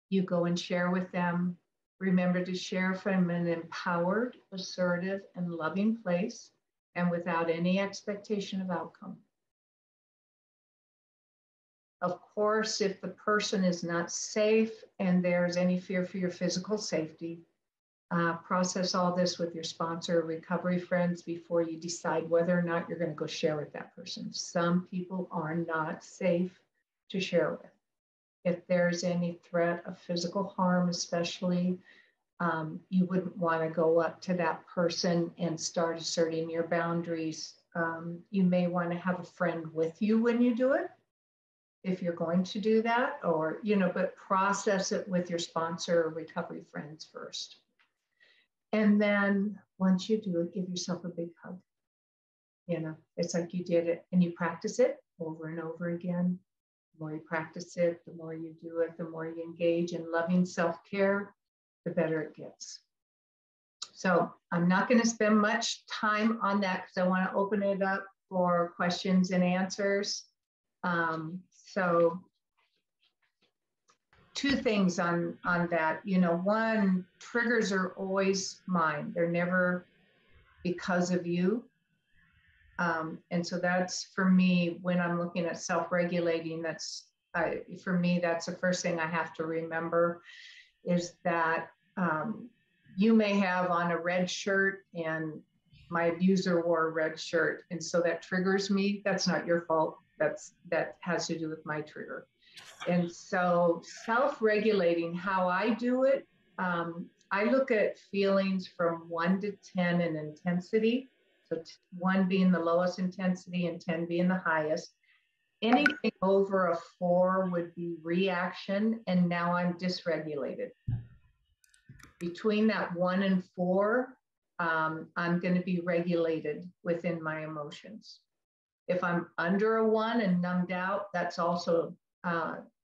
you go and share with them. Remember to share from an empowered, assertive, and loving place, and without any expectation of outcome. Of course, if the person is not safe and there's any fear for your physical safety, process all this with your sponsor or recovery friends before you decide whether or not you're going to go share with that person. Some people are not safe to share with. If there's any threat of physical harm, especially, you wouldn't want to go up to that person and start asserting your boundaries. You may want to have a friend with you when you do it, if you're going to do that, or, but process it with your sponsor or recovery friends first. And then once you do it, give yourself a big hug. It's like you did it, and you practice it over and over again. The more you practice it, the more you do it, the more you engage in loving self-care, the better it gets. So I'm not going to spend much time on that because I want to open it up for questions and answers. So two things on that. One, triggers are always mine. They're never because of you. And so that's, for me, when I'm looking at self-regulating, for me, that's the first thing I have to remember, is that you may have on a red shirt and my abuser wore a red shirt, and so that triggers me. That's not your fault. That has to do with my trigger. And so self-regulating, how I do it, I look at feelings from 1 to 10 in intensity. So 1 being the lowest intensity and 10 being the highest. Anything over a 4 would be reaction, and now I'm dysregulated. Between that 1 and 4, I'm going to be regulated within my emotions. If I'm under a 1 and numbed out, that's also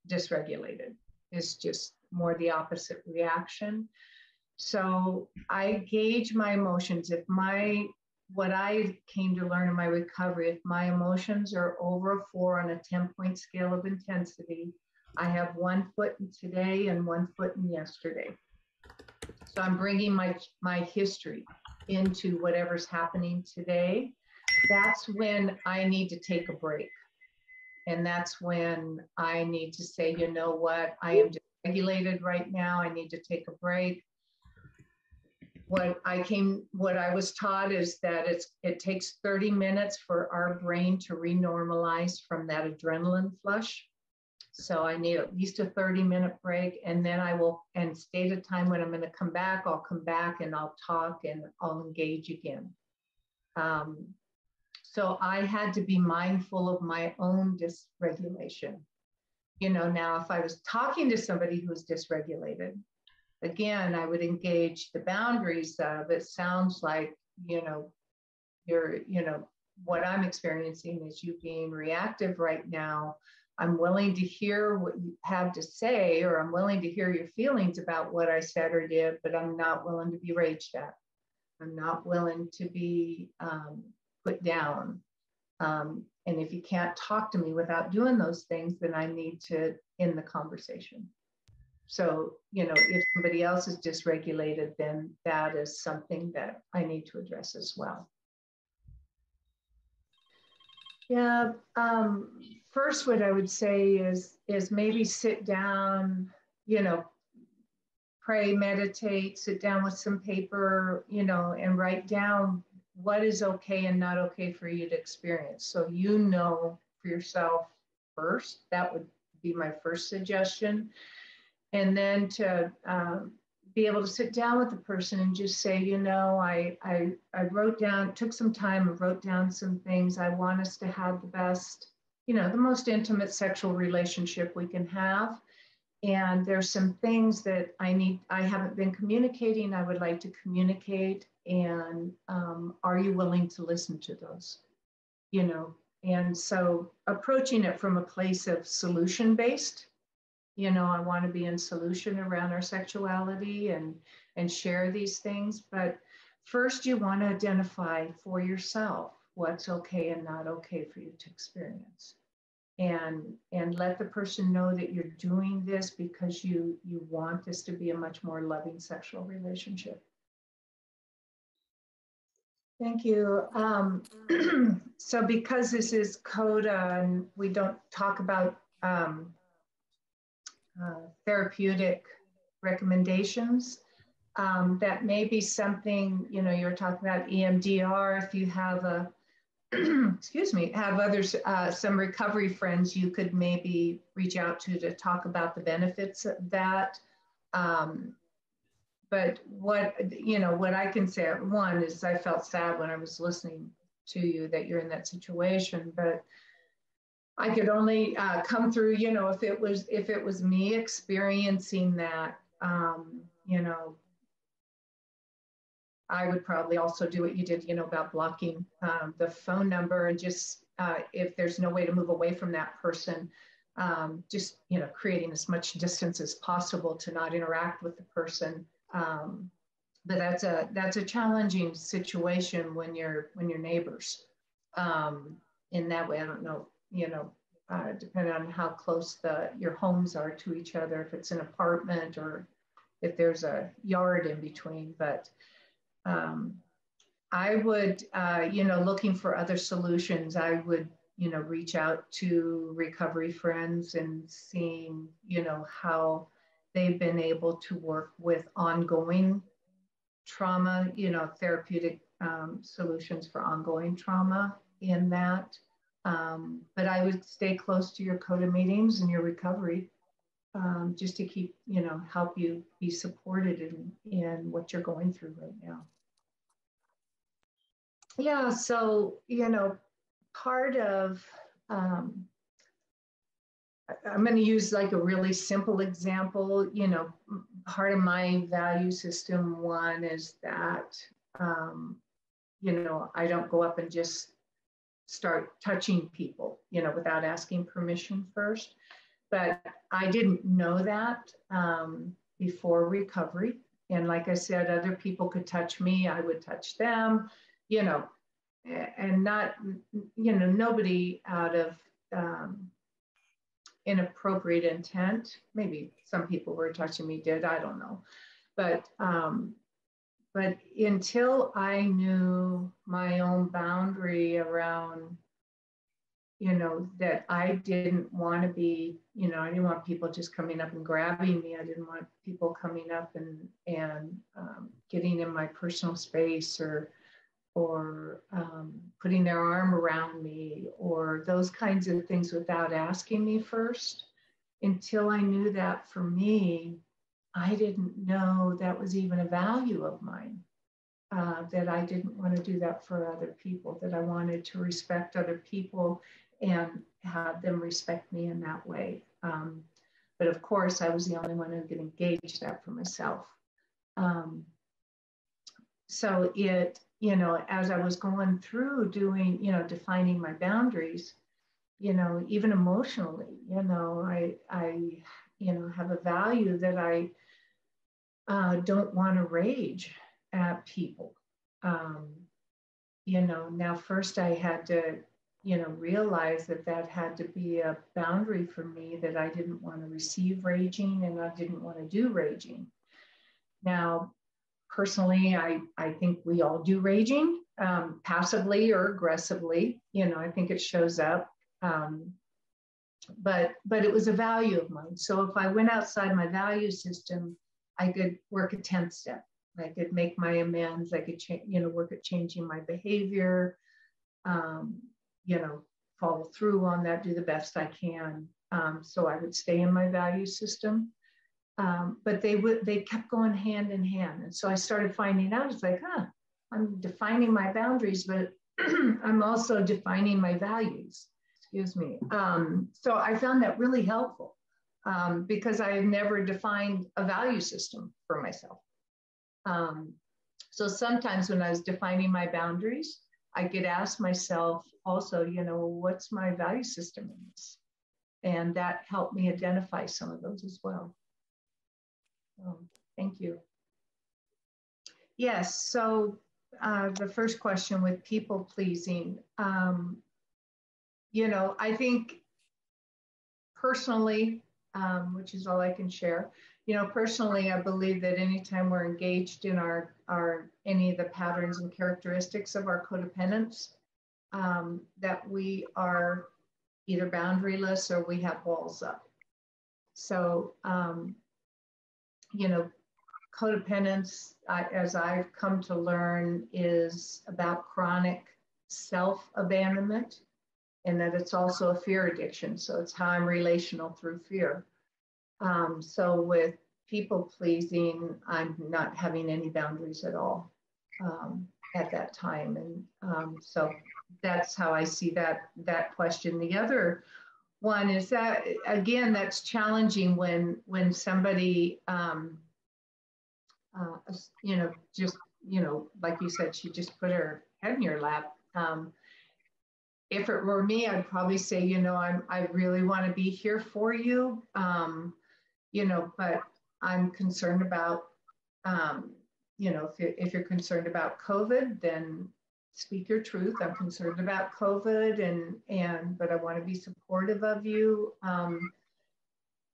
dysregulated. It's just more the opposite reaction. So I gauge my emotions. What I came to learn in my recovery, if my emotions are over a 4 on a 10-point scale of intensity, I have 1 foot in today and 1 foot in yesterday. So I'm bringing my history into whatever's happening today. That's when I need to take a break. And that's when I need to say, you know what, I am dysregulated right now. I need to take a break. What I was taught is that it takes 30 minutes for our brain to renormalize from that adrenaline flush. So I need at least a 30-minute break, and then I will, and state a time when I'm going to come back. I'll come back and I'll talk and I'll engage again. So I had to be mindful of my own dysregulation. Now if I was talking to somebody who was dysregulated, again, I would engage the boundaries of, it sounds like, what I'm experiencing is you being reactive right now. I'm willing to hear what you have to say, or I'm willing to hear your feelings about what I said or did, but I'm not willing to be raged at. I'm not willing to be put down. And if you can't talk to me without doing those things, then I need to end the conversation. So, if somebody else is dysregulated, then that is something that I need to address as well. Yeah. First, what I would say is maybe sit down, pray, meditate, sit down with some paper, and write down what is okay and not okay for you to experience. So for yourself first. That would be my first suggestion. And then to be able to sit down with the person and just say, I wrote down, took some time and wrote down some things. I want us to have the best, the most intimate sexual relationship we can have. And there's some things that I haven't been communicating, I would like to communicate. And are you willing to listen to those? And so approaching it from a place of solution-based, I want to be in solution around our sexuality and share these things. But first, you want to identify for yourself what's okay and not okay for you to experience. And let the person know that you're doing this because you want this to be a much more loving sexual relationship. Thank you. So because this is CoDA and we don't talk about um, therapeutic recommendations. That may be something, you know, you're talking about EMDR. If you have a, excuse me, have others, some recovery friends you could maybe reach out to talk about the benefits of that. But what, you know, what I can say, one is I felt sad when I was listening to you that you're in that situation, but I could only come through, you know, if it was me experiencing that, you know, I would probably also do what you did, you know, about blocking the phone number, and just if there's no way to move away from that person, just, you know, creating as much distance as possible to not interact with the person. But that's a challenging situation when you're neighbors. In that way, I don't know, you know, depending on how close your homes are to each other, if it's an apartment or if there's a yard in between. But I would, you know, looking for other solutions, I would, you know, reach out to recovery friends and seeing, you know, how they've been able to work with ongoing trauma, you know, therapeutic solutions for ongoing trauma in that. But I would stay close to your CoDA meetings and your recovery, just to keep, you know, help you be supported in what you're going through right now. Yeah, so, you know, part of, I'm going to use like a really simple example. You know, part of my value system, one is that, you know, I don't go up and just start touching people, you know, without asking permission first. But I didn't know that before recovery. And like I said, other people could touch me, I would touch them, you know, and not, you know, nobody out of inappropriate intent. Maybe some people were touching me did, I don't know. But until I knew my own boundary around, you know, that I didn't want to be, you know, I didn't want people just coming up and grabbing me. I didn't want people coming up and getting in my personal space or putting their arm around me or those kinds of things without asking me first. Until I knew that for me, I didn't know that was even a value of mine, that I didn't want to do that for other people, that I wanted to respect other people and have them respect me in that way. But of course, I was the only one who could engage that for myself. So it, you know, as I was going through doing, you know, defining my boundaries, you know, even emotionally, you know, I you know, have a value that I don't want to rage at people. You know, now first I had to, you know, realize that had to be a boundary for me, that I didn't want to receive raging and I didn't want to do raging. Now, personally, I think we all do raging, passively or aggressively. You know, I think it shows up. But it was a value of mine. So if I went outside my value system, I could work a 10th step. I could make my amends. I could, you know, work at changing my behavior. You know, follow through on that, do the best I can. So I would stay in my value system. But they kept going hand in hand. And so I started finding out, it's like, I'm defining my boundaries, but I'm also defining my values. Excuse me. So I found that really helpful because I had never defined a value system for myself. So sometimes when I was defining my boundaries, I could ask myself also, you know, what's my value system in this? And that helped me identify some of those as well. Thank you. Yes, so the first question with people pleasing, you know, I think personally, which is all I can share, you know, personally, I believe that anytime we're engaged in our any of the patterns and characteristics of our codependence, that we are either boundaryless or we have walls up. So, you know, codependence, as I've come to learn, is about chronic self-abandonment, and that it's also a fear addiction. So it's how I'm relational through fear. So with people pleasing, I'm not having any boundaries at all at that time. And so that's how I see that question. The other one is that, again, that's challenging when somebody, you know, just, you know, like you said, she just put her head in your lap. If it were me, I'd probably say, you know, I really want to be here for you, you know, but I'm concerned about, you know, if you're concerned about COVID, then speak your truth. I'm concerned about COVID, but I want to be supportive of you.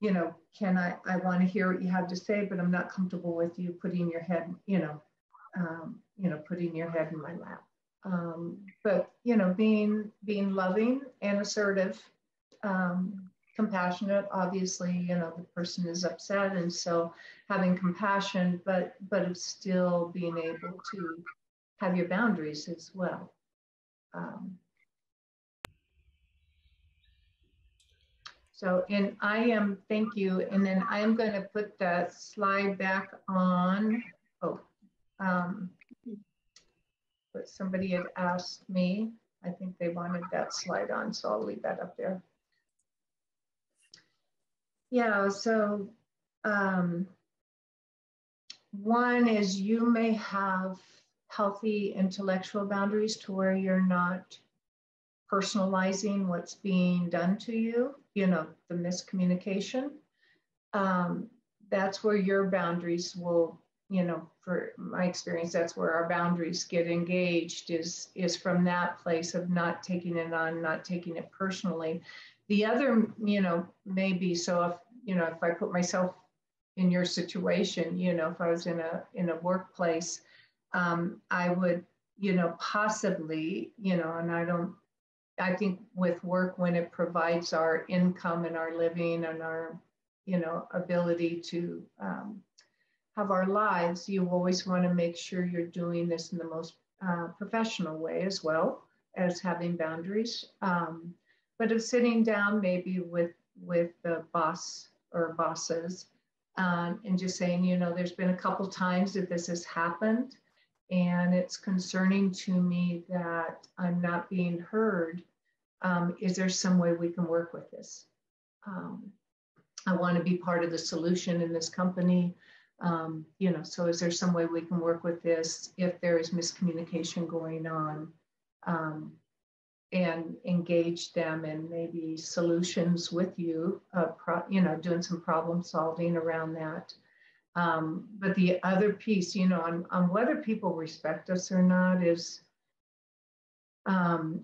You know, I want to hear what you have to say, but I'm not comfortable with you putting your head, you know, putting your head in my lap. But, you know, being loving and assertive, compassionate, obviously, you know, the person is upset. And so having compassion, but it's still being able to have your boundaries as well. So, and thank you. And then I am going to put that slide back on. But somebody had asked me, I think they wanted that slide on, so I'll leave that up there. Yeah, so one is you may have healthy intellectual boundaries to where you're not personalizing what's being done to you, you know, the miscommunication. That's where your boundaries will, you know, for my experience, that's where our boundaries get engaged, is from that place of not taking it on, not taking it personally. The other, you know, maybe, so if, you know, if I put myself in your situation, you know, if I was in a workplace, I would, you know, possibly, you know, and I think with work, when it provides our income and our living and our, you know, ability to have our lives, you always want to make sure you're doing this in the most professional way, as well as having boundaries. But of sitting down maybe with the boss or bosses and just saying, you know, there's been a couple times that this has happened, and it's concerning to me that I'm not being heard. Is there some way we can work with this? I want to be part of the solution in this company. You know, so is there some way we can work with this if there is miscommunication going on, and engage them in maybe solutions with you, you know, doing some problem solving around that. But the other piece, you know, on whether people respect us or not is,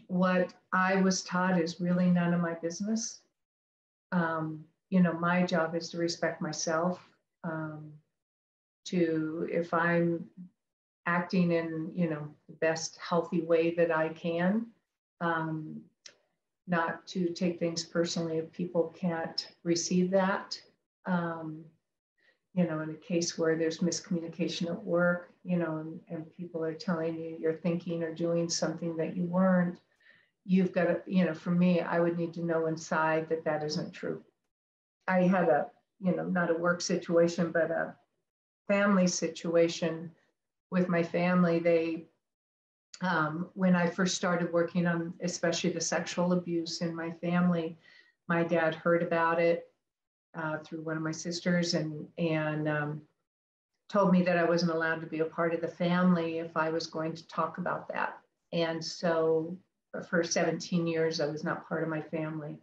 what I was taught is really none of my business. You know, my job is to respect myself, if I'm acting in, you know, the best healthy way that I can, not to take things personally if people can't receive that. You know, in a case where there's miscommunication at work, you know, and people are telling you you're thinking or doing something that you weren't, you've got to, you know, for me, I would need to know inside that that isn't true. I had a, you know, not a work situation, but a family situation with my family. They, when I first started working on especially the sexual abuse in my family, my dad heard about it through one of my sisters, and told me that I wasn't allowed to be a part of the family if I was going to talk about that. And so for 17 years, I was not part of my family.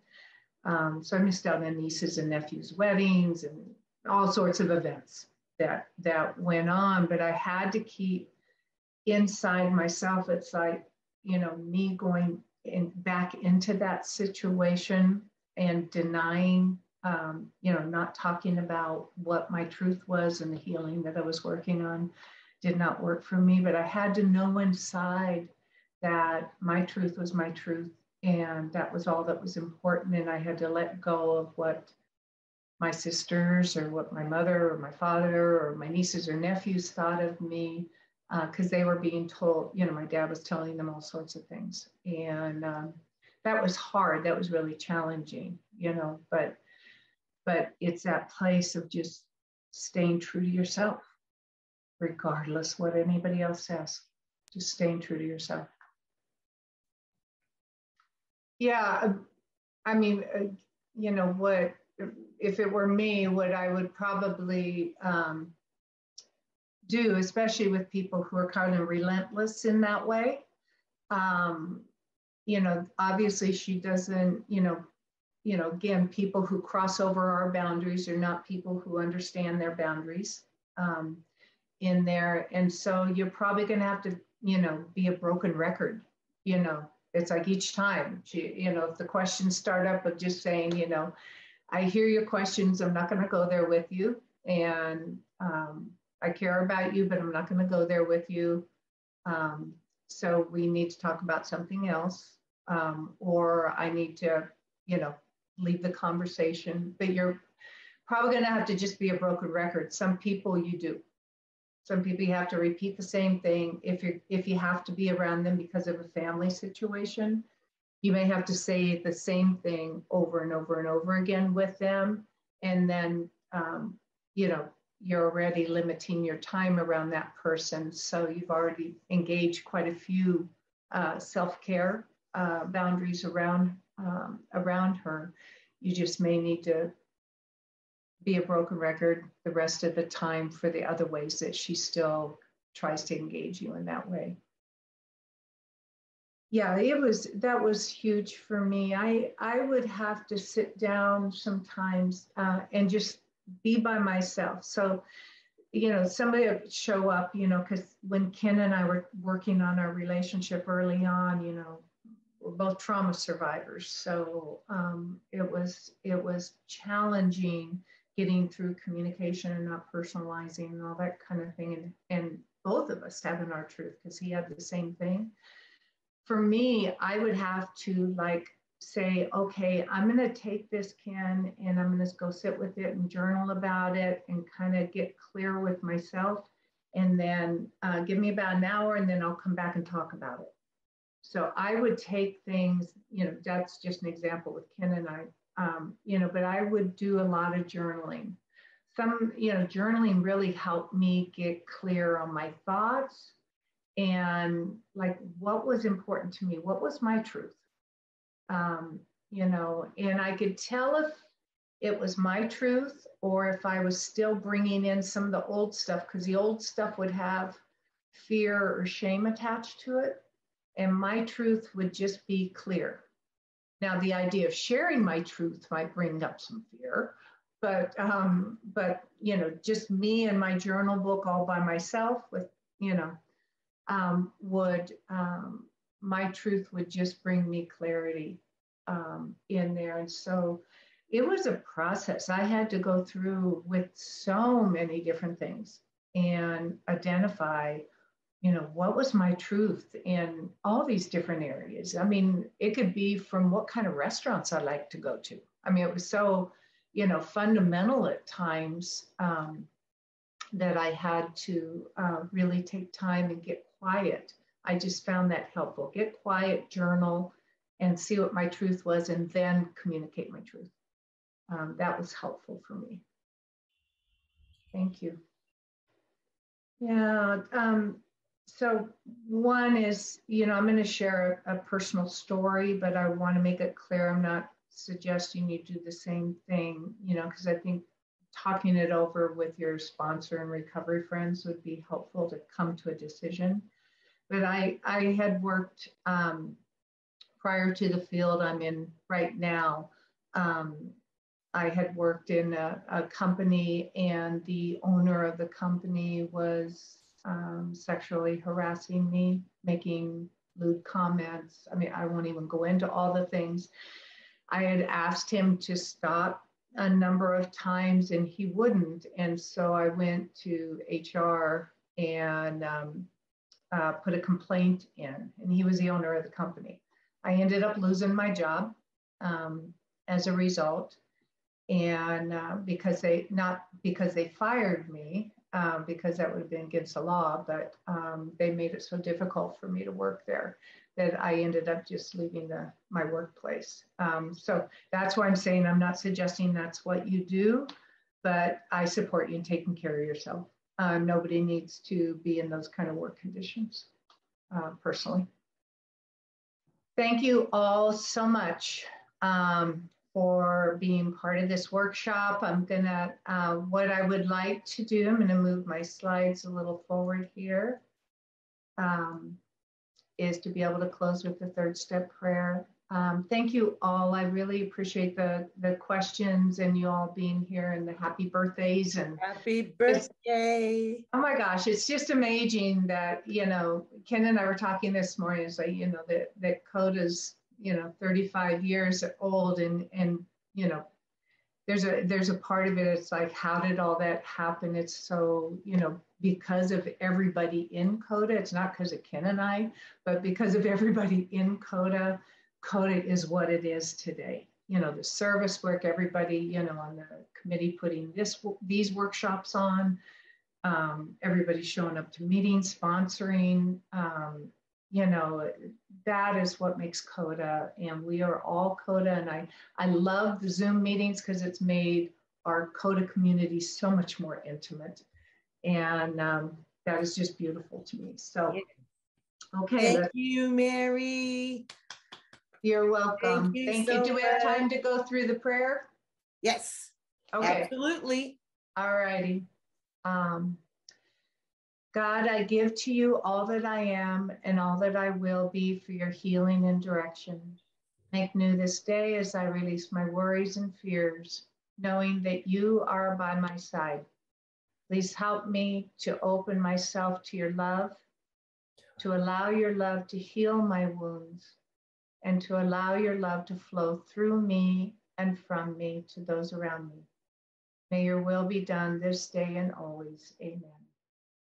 So I missed out on nieces and nephews' weddings and all sorts of events that went on, but I had to keep inside myself. It's like, you know, me going back into that situation and denying, you know, not talking about what my truth was, and the healing that I was working on did not work for me. But I had to know inside that my truth was my truth, And that was all that was important. And I had to let go of what my sisters or what my mother or my father or my nieces or nephews thought of me, because they were being told, you know, my dad was telling them all sorts of things. And that was hard. That was really challenging, you know, but it's that place of just staying true to yourself, regardless what anybody else says, just staying true to yourself. Yeah, I mean, you know, what, if it were me, what I would probably do, especially with people who are kind of relentless in that way. You know, obviously she doesn't, you know, again, people who cross over our boundaries are not people who understand their boundaries in there. And so you're probably going to have to, you know, be a broken record. You know, it's like each time, you know, if the questions start up of just saying, you know, I hear your questions, I'm not going to go there with you. And I care about you, but I'm not going to go there with you. So we need to talk about something else. Or I need to, you know, leave the conversation. But you're probably going to have to just be a broken record. Some people you do. Some people you have to repeat the same thing. If you have to be around them because of a family situation, you may have to say the same thing over and over and over again with them. And then, you know, you're already limiting your time around that person. So you've already engaged quite a few self-care boundaries around her. You just may need to be a broken record the rest of the time for the other ways that she still tries to engage you in that way. Yeah, that was huge for me. I would have to sit down sometimes and just be by myself. So, you know, somebody would show up, you know, because when Ken and I were working on our relationship early on, you know, we're both trauma survivors. So it was challenging getting through communication and not personalizing and all that kind of thing. And both of us having our truth, because he had the same thing. For me, I would have to like say, okay, I'm going to take this, Ken, and I'm going to go sit with it and journal about it and kind of get clear with myself. And then give me about an hour, and then I'll come back and talk about it. So I would take things, you know, that's just an example with Ken and I, you know, but I would do a lot of journaling. You know, journaling really helped me get clear on my thoughts and like what was important to me, what was my truth, you know, and I could tell if it was my truth or if I was still bringing in some of the old stuff, because the old stuff would have fear or shame attached to it, and my truth would just be clear. Now, the idea of sharing my truth might bring up some fear, but you know, just me and my journal book all by myself with, you know, my truth would just bring me clarity in there. And so it was a process I had to go through with so many different things and identify, you know, what was my truth in all these different areas. I mean, it could be from what kind of restaurants I like to go to. I mean, it was so, you know, fundamental at times that I had to really take time and get quiet. I just found that helpful. Get quiet, journal, and see what my truth was, and then communicate my truth. That was helpful for me. Thank you. Yeah. So one is, you know, I'm going to share a personal story, but I want to make it clear I'm not suggesting you do the same thing, you know, because I think talking it over with your sponsor and recovery friends would be helpful to come to a decision. But I had worked prior to the field I'm in right now. I had worked in a company, and the owner of the company was sexually harassing me, making lewd comments. I mean, I won't even go into all the things. I had asked him to stop a number of times and he wouldn't. And so I went to HR and put a complaint in, and he was the owner of the company. I ended up losing my job as a result. And not because they fired me, because that would have been against the law, but they made it so difficult for me to work there that I ended up just leaving my workplace. So that's why I'm saying I'm not suggesting that's what you do, but I support you in taking care of yourself. Nobody needs to be in those kind of work conditions, personally. Thank you all so much for being part of this workshop. I'm gonna, what I would like to do, I'm gonna move my slides a little forward here, is to be able to close with the third step prayer. Thank you all. I really appreciate the questions and you all being here and the happy birthdays. And happy birthday. Oh my gosh, it's just amazing that, you know, Ken and I were talking this morning, it's like, you know, that CoDA's, you know, 35 years old and, you know, there's a part of it, it's like, how did all that happen? It's so, you know, because of everybody in CoDA, it's not because of Ken and I, but because of everybody in CoDA, CoDA is what it is today. You know, the service work, everybody, you know, on the committee putting these workshops on, everybody showing up to meetings, sponsoring, you know, that is what makes CoDA, and we are all CoDA. And I love the Zoom meetings because it's made our CoDA community so much more intimate. And that is just beautiful to me. So, okay. Thank you, Mary. You're welcome. Thank you. Do we have time to go through the prayer? Yes. Okay. Absolutely. All righty. God, I give to you all that I am and all that I will be for your healing and direction. Make new this day as I release my worries and fears, knowing that you are by my side. Please help me to open myself to your love, to allow your love to heal my wounds, and to allow your love to flow through me and from me to those around me. May your will be done this day and always. Amen.